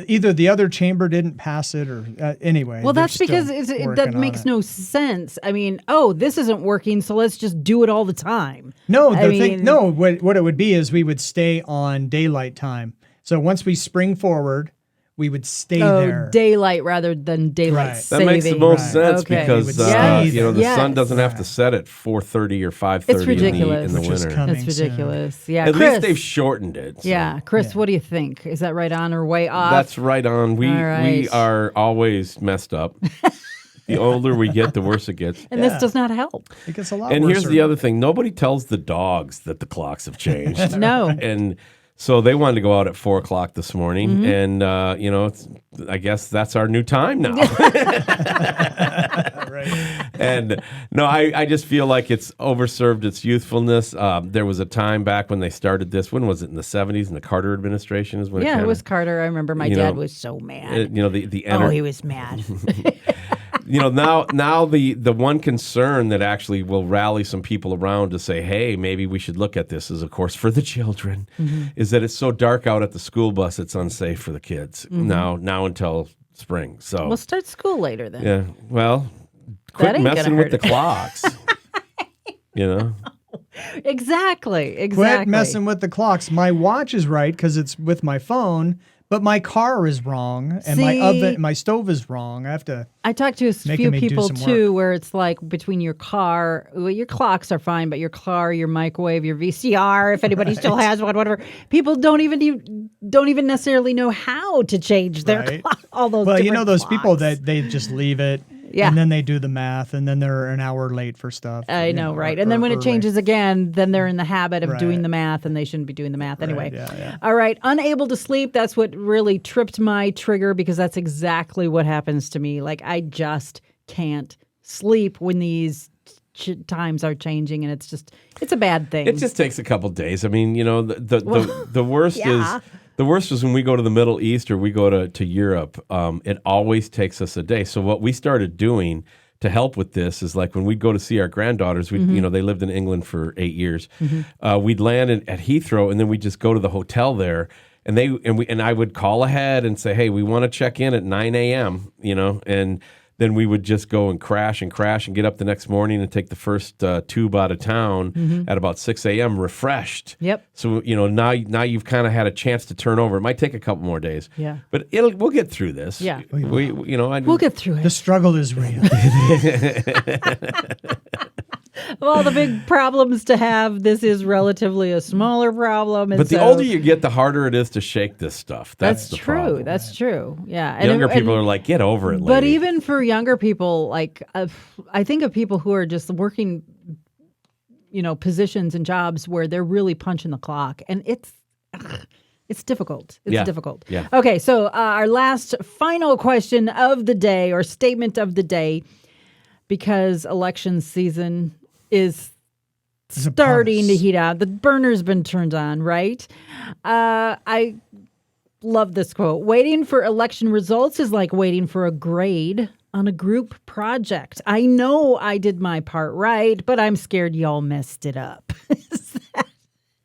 either the other chamber didn't pass it or anyway. Well, that's because that makes no sense. I mean, this isn't working, so let's just do it all the time. No, what it would be is we would stay on daylight time. So once we spring forward, we would stay there. Daylight rather than daylight saving. That makes the most sense because the sun doesn't have to set at 4:30 or 5:30 it's ridiculous. in the winter. It's ridiculous. Yeah, At least they've shortened it. So. Yeah, Chris, what do you think? Is that right on or way off? That's right on. We are always messed up. The older we get, the worse it gets. And this does not help. It gets a lot And worse. here's the other thing. Nobody tells the dogs that the clocks have changed. No. And so they wanted to go out at 4 o'clock this morning. And, I guess that's our new time now. Right. And no, I just feel like it's overserved its youthfulness. There was a time back when they started this. When was it? In the 70s, in the Carter administration is when it was Carter. I remember my dad was so mad. He was mad. Now the one concern that actually will rally some people around to say, hey, maybe we should look at this is, of course, for the children, is that it's so dark out at the school bus, it's unsafe for the kids now until spring. So we'll start school later then. Yeah. Well, quit messing with the clocks. Exactly. Quit messing with the clocks. My watch is right because it's with my phone. But my car is wrong, and my stove is wrong. I talked to a few people too, where it's like between your car, your clocks are fine, but your car, your microwave, your VCR, if anybody still has one, whatever. People don't even necessarily know how to change their clock. All those. Well, those clocks. People that they just leave it. Yeah. And then they do the math, and then they're an hour late for stuff. I know, right? And then when it changes again, then they're in the habit of doing the math, and they shouldn't be doing the math anyway. Yeah. All right. Unable to sleep. That's what really tripped my trigger because that's exactly what happens to me. Like, I just can't sleep when these times are changing, and it's a bad thing. It just takes a couple days. I mean, the worst is... The worst is when we go to the Middle East or we go to Europe, it always takes us a day. So what we started doing to help with this is like when we'd go to see our granddaughters, they lived in England for 8 years. We'd land at Heathrow and then we'd just go to the hotel there and I would call ahead and say, hey, we want to check in at 9 a.m., and then we would just go and crash and get up the next morning and take the first tube out of town at about 6 a.m. refreshed. Yep. So, now you've kind of had a chance to turn over. It might take a couple more days. Yeah. But we'll get through this. Yeah. We'll get through it. The struggle is real. Of all the big problems to have, this is relatively a smaller problem. But the older you get, the harder it is to shake this stuff. That's the true. problem. That's true. Yeah. Younger people are like, get over it, lady. But even for younger people, like I think of people who are just working, positions and jobs where they're really punching the clock, and it's difficult. It's difficult. Yeah. Okay. So our last final question of the day or statement of the day, because election season is starting to heat out. The burner's been turned on, right? I love this quote. Waiting for election results is like waiting for a grade on a group project. I know I did my part right, but I'm scared y'all messed it up.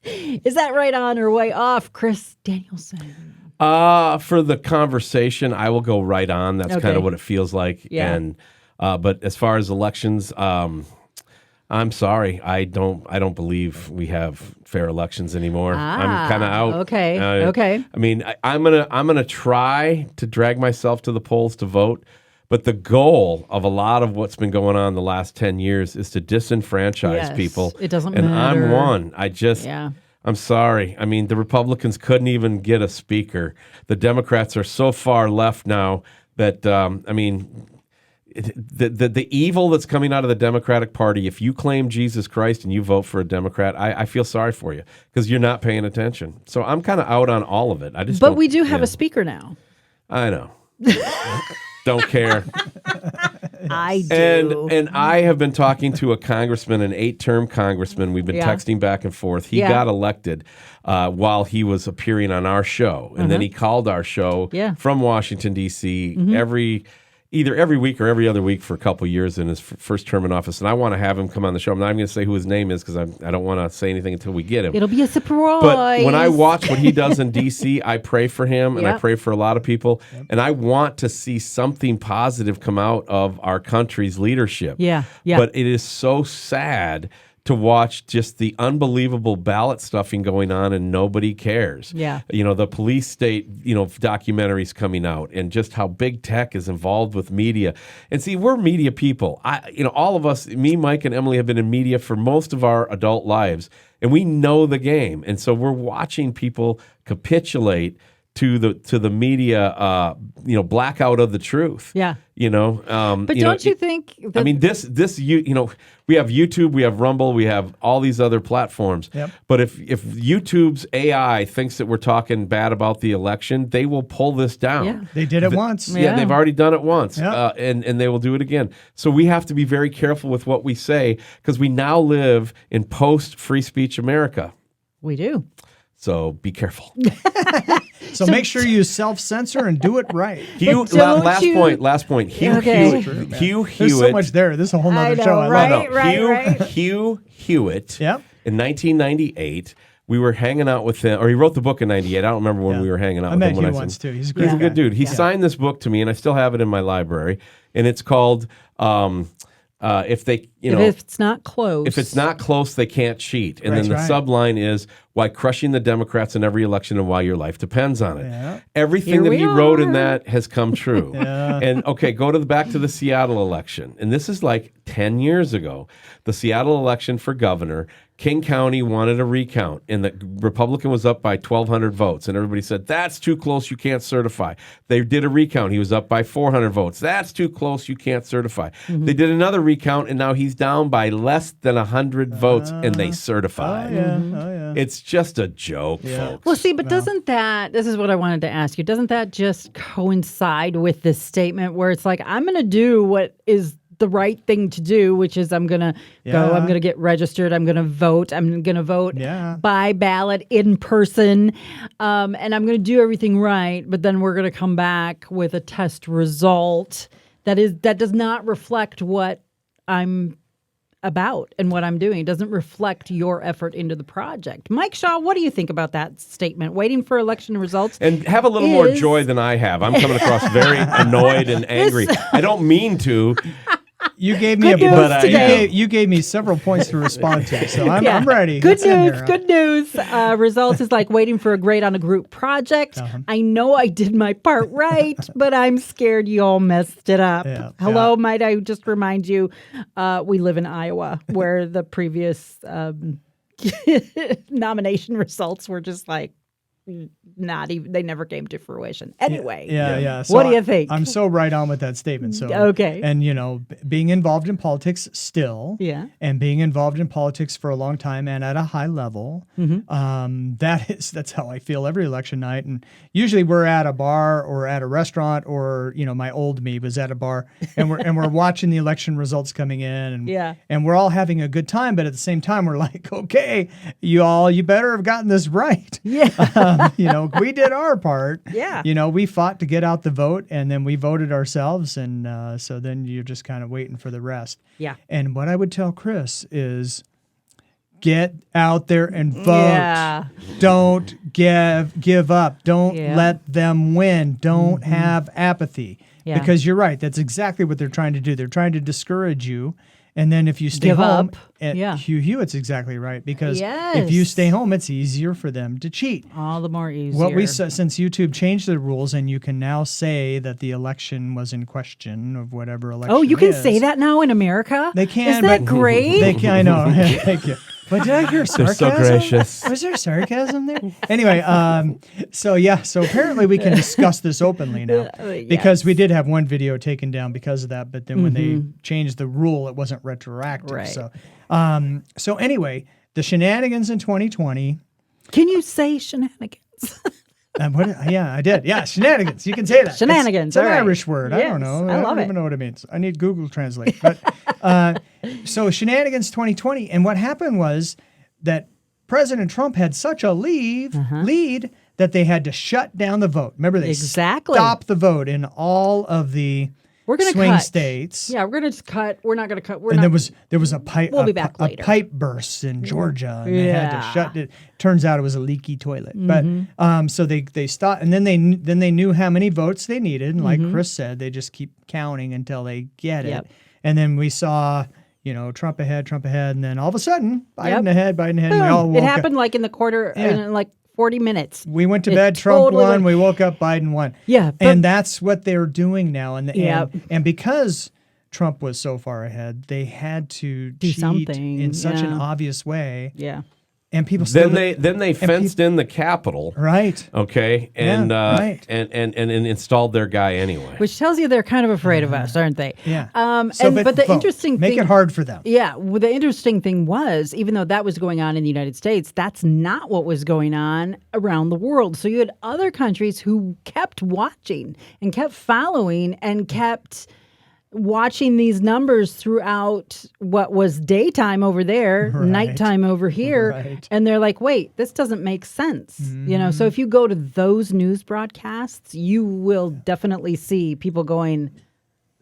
Is that right on or way off, Chris Danielson? For the conversation, I will go right on. That's kind of what it feels like. Yeah. And but as far as elections, I'm sorry. I don't believe we have fair elections anymore. I'm kind of out. Okay. Okay. I mean, I'm gonna try to drag myself to the polls to vote. But the goal of a lot of what's been going on the last 10 years is to disenfranchise people. It doesn't and matter. I'm one. I'm sorry. I mean, the Republicans couldn't even get a speaker. The Democrats are so far left now that, the evil that's coming out of the Democratic Party, if you claim Jesus Christ and you vote for a Democrat, I feel sorry for you because you're not paying attention. So I'm kind of out on all of it. But we do have a speaker now. I know. Don't care. I do. And I have been talking to a congressman, an 8-term congressman. We've been texting back and forth. He got elected while he was appearing on our show. And then he called our show from Washington, D.C. Either every week or every other week for a couple years in his first term in office. And I want to have him come on the show. I'm not even going to say who his name is because I don't want to say anything until we get him. It'll be a surprise. But when I watch what he does in D.C., I pray for him and I pray for a lot of people. And I want to see something positive come out of our country's leadership. Yeah. But it is so sad to watch just the unbelievable ballot stuffing going on and nobody cares. Yeah. The police state, documentaries coming out and just how big tech is involved with media. And see, we're media people. All of us, me, Mike, and Emilee have been in media for most of our adult lives, and we know the game. And so we're watching people capitulate to the media, blackout of the truth. Yeah. But don't you think that, I mean, we have YouTube, we have Rumble, we have all these other platforms. Yep. But if YouTube's AI thinks that we're talking bad about the election, they will pull this down. Yeah. They did it once. Yeah, they've already done it once, Yep. and they will do it again. So we have to be very careful with what we say because we now live in post-free speech America. we do? So be careful. So make sure you self-censor and do it right. Last point. Hugh Hewitt. There's so much there. This is a whole nother show. Hugh Hewitt. Yep. In 1998, we were hanging out with him, or he wrote the book in 98. I don't remember when we were hanging out with him. I met Hugh once too. He's a He's a good dude. He signed this book to me, and I still have it in my library. And it's called if it's not close, they can't cheat. And then the subline is why crushing the Democrats in every election and why your life depends on it. Yeah. Everything that he wrote in that has come true. And back to the Seattle election. And this is like 10 years ago. The Seattle election for governor, King County wanted a recount, and the Republican was up by 1,200 votes. And everybody said, that's too close, you can't certify. They did a recount. He was up by 400 votes. That's too close, you can't certify. Mm-hmm. They did another recount, and now he's down by less than 100 votes, and they certified. It's just a joke, folks. Well, see, but doesn't that, this is what I wanted to ask you, doesn't that just coincide with this statement where it's like, I'm going to do what is the right thing to do, which is I'm going to go, I'm going to get registered, I'm going to vote by ballot in person, and I'm going to do everything right, but then we're going to come back with a test result that does not reflect what I'm about and what I'm doing. It doesn't reflect your effort into the project. Mike Shaw, what do you think about that statement? Waiting for election results. And have a little more joy than I have. I'm coming across very annoyed and angry. I don't mean to. You gave me you gave me several points to respond to, so I'm ready. Good news. Results is like waiting for a grade on a group project. I know I did my part right, but I'm scared you all messed it up. Hello, might I just remind you, we live in Iowa, where the previous nomination results were just like, not even, they never came to fruition. Anyway. So what do you think? I'm so right on with that statement. So okay. And being involved in politics still, and being involved in politics for a long time and at a high level, that's how I feel every election night. And usually we're at a bar or at a restaurant, or my old me was at a bar, and we're watching the election results coming in, and we're all having a good time, but at the same time we're like, okay, you better have gotten this right. We did our part. Yeah. We fought to get out the vote, and then we voted ourselves, and so then you're just kind of waiting for the rest. Yeah. And what I would tell Chris is, get out there and vote. Yeah. Don't give up. Don't Yeah. let them win. Don't have apathy. Yeah. Because you're right. That's exactly what they're trying to do. They're trying to discourage you. And then if you stay Give home, up. and Yeah. Hugh Hewitt's exactly right. Because Yes. if you stay home, it's easier for them to cheat. All the more easier. What we said, since YouTube changed the rules, and you can now say that the election was in question of whatever election. Oh, you can is. say that now in America? They can. Isn't that but great? They can. I know. Thank you. But did I hear They're sarcasm? so gracious. Was there sarcasm there? Anyway, so apparently we can discuss this openly now because we did have one video taken down because of that. But then when they changed the rule, it wasn't retroactive. Right. So anyway, the shenanigans in 2020. Can you say shenanigans? I did. Yeah, shenanigans. You can say that. Shenanigans, It's an all right. Irish word. I don't Yes, know. I love don't it. even know what it means. I need Google Translate. But so shenanigans 2020, and what happened was that President Trump had such a lead that they had to shut down the vote. Remember, they stopped the vote in all of the swing cut. states. Yeah, we're going to just cut. We're not going to cut. There was a pipe. We'll be back a later. pipe burst in Georgia, and they had to shut it. Turns out it was a leaky toilet. But so they stopped, and then they knew how many votes they needed, and like Chris said, they just keep counting until they get it. And then we saw, Trump ahead, and then all of a sudden, Biden ahead. And we all woke It happened up. like in the quarter, in like 40 minutes. We went to bed, Trump won. We woke up, Biden won. Yeah, and that's what they're doing now. Yep. And because Trump was so far ahead, they had to Do cheat something, in such an yeah. obvious way. Yeah. And people still Then they fenced in the Capitol. Right. Okay. And right. and installed their guy anyway. Which tells you they're kind of afraid of us, aren't they? Yeah. But the interesting make thing, it hard for them. Yeah. Well, the interesting thing was, even though that was going on in the United States, that's not what was going on around the world. So you had other countries who kept watching and kept following and kept watching these numbers throughout what was daytime over there, nighttime over here. Right. And they're like, wait, this doesn't make sense. So if you go to those news broadcasts, you will definitely see people going,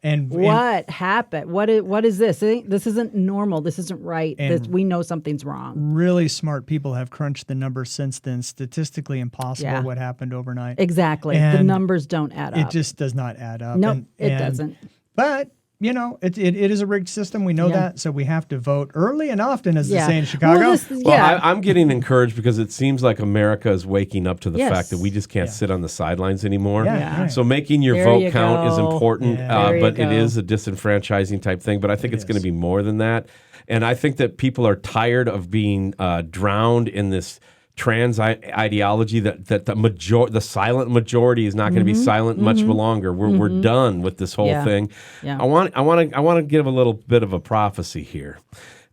what happened? What is this? This isn't normal. This isn't right. We know something's wrong. Really smart people have crunched the numbers since then. Statistically impossible Yeah. what happened overnight. Exactly. The And numbers don't add up. It just does not add up. Nope, it doesn't. But, it is a rigged system. We know that. So we have to vote early and often, as they say in Well, Chicago. I'm getting encouraged because it seems like America is waking up to the Yes. fact that we just can't sit on the sidelines anymore. Yeah, right. So making your There vote you count is go. important, Yeah. There you but it go. is a disenfranchising type thing. But I think it's going to be more than that. And I think that people are tired of being drowned in this trans ideology that the silent majority is not going to be silent much longer. We're done with this whole thing. Yeah. I want to give a little bit of a prophecy here.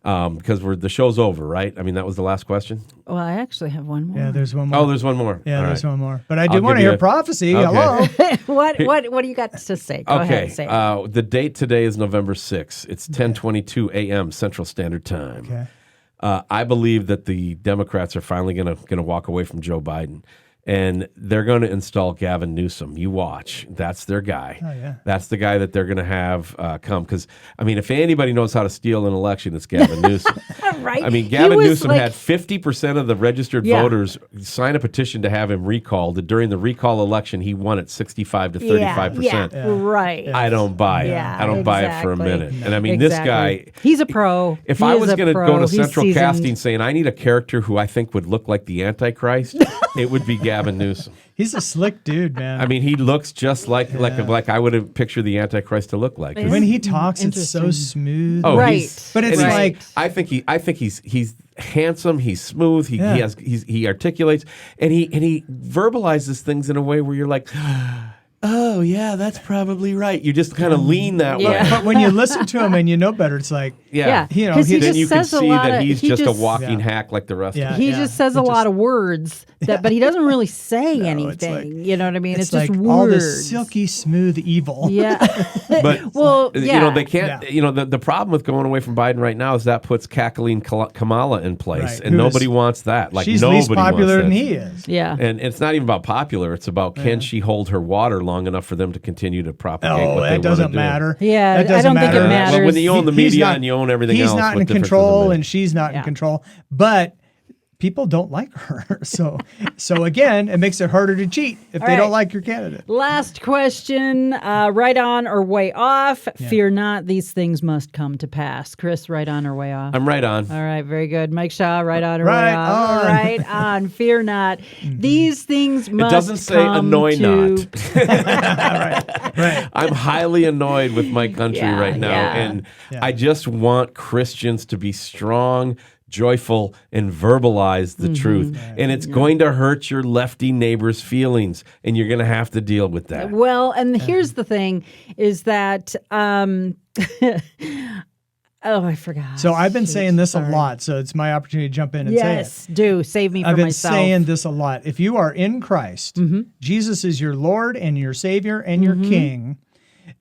Because the show's over, right? I mean, that was the last question. Well, I actually have one more. Yeah, there's one more. Oh, there's one more. Yeah, All there's right. one more. But I do I'll want to give hear you prophecy. Okay. Hello. What do you got to say? Go ahead. Say it. The date today is November 6th. It's 10:22 a.m. Central Standard Time. Okay. I believe that the Democrats are finally going to walk away from Joe Biden, and they're going to install Gavin Newsom. You watch. That's their guy. Oh, yeah. That's the guy that they're going to have come. Because, I mean, if anybody knows how to steal an election, it's Gavin Newsom. Right. I mean, He Gavin was Newsom like- had 50% of the registered voters sign a petition to have him recalled. During the recall election, he won at 65 to 35%. Yeah. Right. I don't buy it. Yeah, I don't buy it for a exactly. minute. And I mean, Exactly. this guy, he's a pro. if He I is was a going to pro. go to He's Central seasoned. Casting saying I need a character who I think would look like the Antichrist, it would be Gavin Newsom. He's a slick dude, man. I mean, he looks just like I would have pictured the Antichrist to look like. when he talks, it's so Interesting. smooth. Oh, Right. he's- But it's and he's- like- I think he's handsome. He's smooth. He articulates and he verbalizes things in a way where you're like, oh yeah, that's probably right. You just kind of lean that way. Yeah. But when you listen to him and you know better, it's like, Yeah. You know, 'Cause he Then just you can says a see lot that of- he's he just a just- walking Yeah. hack like the rest Yeah. of us. He just says a lot of words but he doesn't really say No, anything. You know what I mean? It's like just words. all this silky smooth evil. Yeah. But well, yeah. they can't. Yeah. The problem with going away from Biden right now is that puts cackling Kamala in place, Right. and nobody wants that. Like She's nobody least popular wants than that. he is. Yeah. And it's not even about popular. It's about can she hold her water long enough for them to continue to propagate Oh, what they that doesn't want to do. matter. Yeah, that doesn't I don't think it matter. matters. Well, when you own the He's media not- and you own everything he's else, not what in difference does it control, make? and she's not Yeah. in control. But people don't like her. So again, it makes it harder to cheat if All they right. don't like your candidate. Last question, right on or way off? Fear not, these things must come to pass. Chris, right on or way off? I'm right on. All right, very good. Mike Shaw, right on or Right way off? on. Right on. Fear not. These things must It doesn't say come annoy to... not. Right. I'm highly annoyed with my country Yeah, right now, yeah. and Yeah. I just want Christians to be strong, joyful, and verbalize the truth. And it's going to hurt your lefty neighbor's feelings, and you're going to have to deal with that. Well, and here's the thing is that... Oh, I forgot. So I've been Shoot, saying this sorry. a lot, so it's my opportunity to jump in and say it. Yes, do. Save me from I've been myself. saying this a lot. If you are in Christ, Jesus is your Lord and your Savior and your King,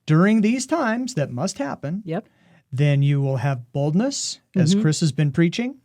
during these times that must happen, Yep. then you will have boldness, as Chris has been preaching,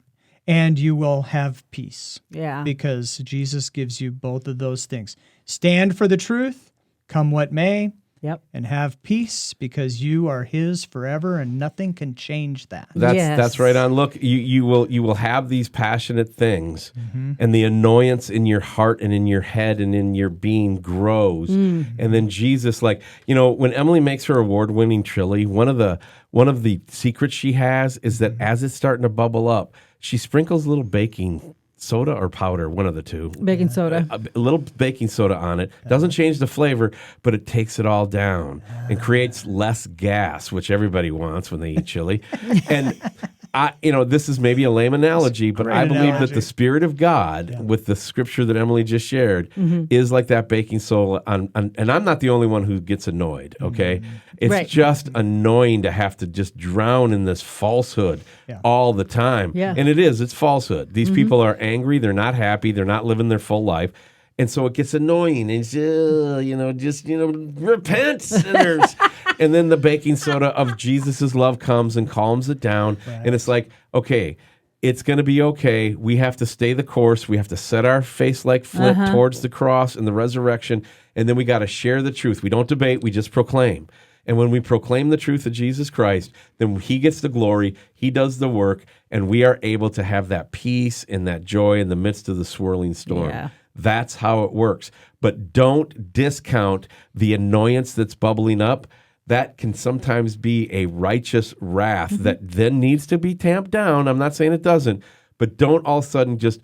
and you will have peace. Yeah. Because Jesus gives you both of those things. Stand for the truth, come what may, Yep. and have peace because you are his forever and nothing can change that. That's right on. Look, you will have these passionate things, and the annoyance in your heart and in your head and in your being grows. And then Jesus, like, when Emilee makes her award-winning chili, one of the secrets she has is that as it's starting to bubble up, she sprinkles a little baking soda or powder, one of the two. Baking soda. A little baking soda on it. Doesn't change the flavor, but it takes it all down and creates less gas, which everybody wants when they eat chili. And this is maybe a lame analogy, but I believe that the Spirit of God, with the scripture that Emilee just shared, is like that baking soda. And I'm not the only one who gets annoyed, okay? It's Right. just annoying to have to just drown in this falsehood all the time. Yeah. And it's falsehood. These people are angry. They're not happy. They're not living their full life. And so it gets annoying. And repent, sinners. And then the baking soda of Jesus' love comes and calms it down. Right. And it's like, okay, it's going to be okay. We have to stay the course. We have to set our face like flint towards the cross and the resurrection. And then we got to share the truth. We don't debate. We just proclaim. And when we proclaim the truth of Jesus Christ, then he gets the glory, he does the work, and we are able to have that peace and that joy in the midst of the swirling storm. Yeah. That's how it works. But don't discount the annoyance that's bubbling up. That can sometimes be a righteous wrath that then needs to be tamped down. I'm not saying it doesn't, but don't all of a sudden just,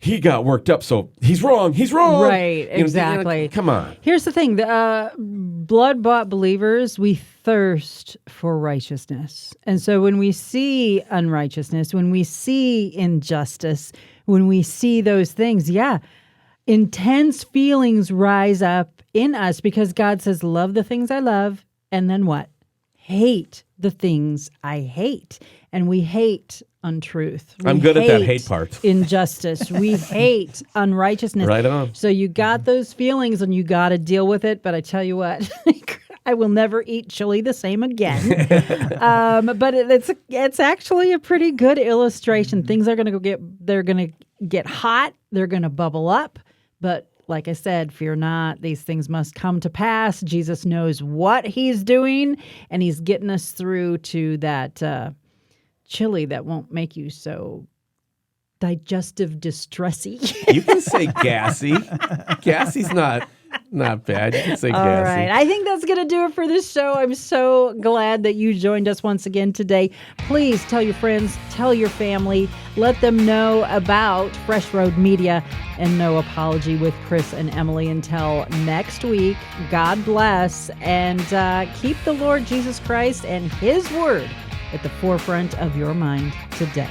he got worked up, so he's wrong. Right, exactly. Come on. Here's the thing. The blood-bought believers, we thirst for righteousness. And so when we see unrighteousness, when we see injustice, when we see those things, intense feelings rise up in us because God says, love the things I love, and then what? Hate the things I hate. And we hate untruth. I'm good at that hate part. Injustice. We hate unrighteousness. Right on. So you got those feelings and you got to deal with it. But I tell you what, I will never eat chili the same again. But it's actually a pretty good illustration. Things are going to get hot. They're going to bubble up. But like I said, fear not. These things must come to pass. Jesus knows what he's doing, and he's getting us through to that chili that won't make you so digestive distressy. You can say gassy. Gassy's not bad. You can say gassy. All right. I think that's going to do it for this show. I'm so glad that you joined us once again today. Please tell your friends, tell your family, let them know about Fresh Road Media and No Apology with Chris and Emilee. Until next week, God bless, and keep the Lord Jesus Christ and his word at the forefront of your mind today.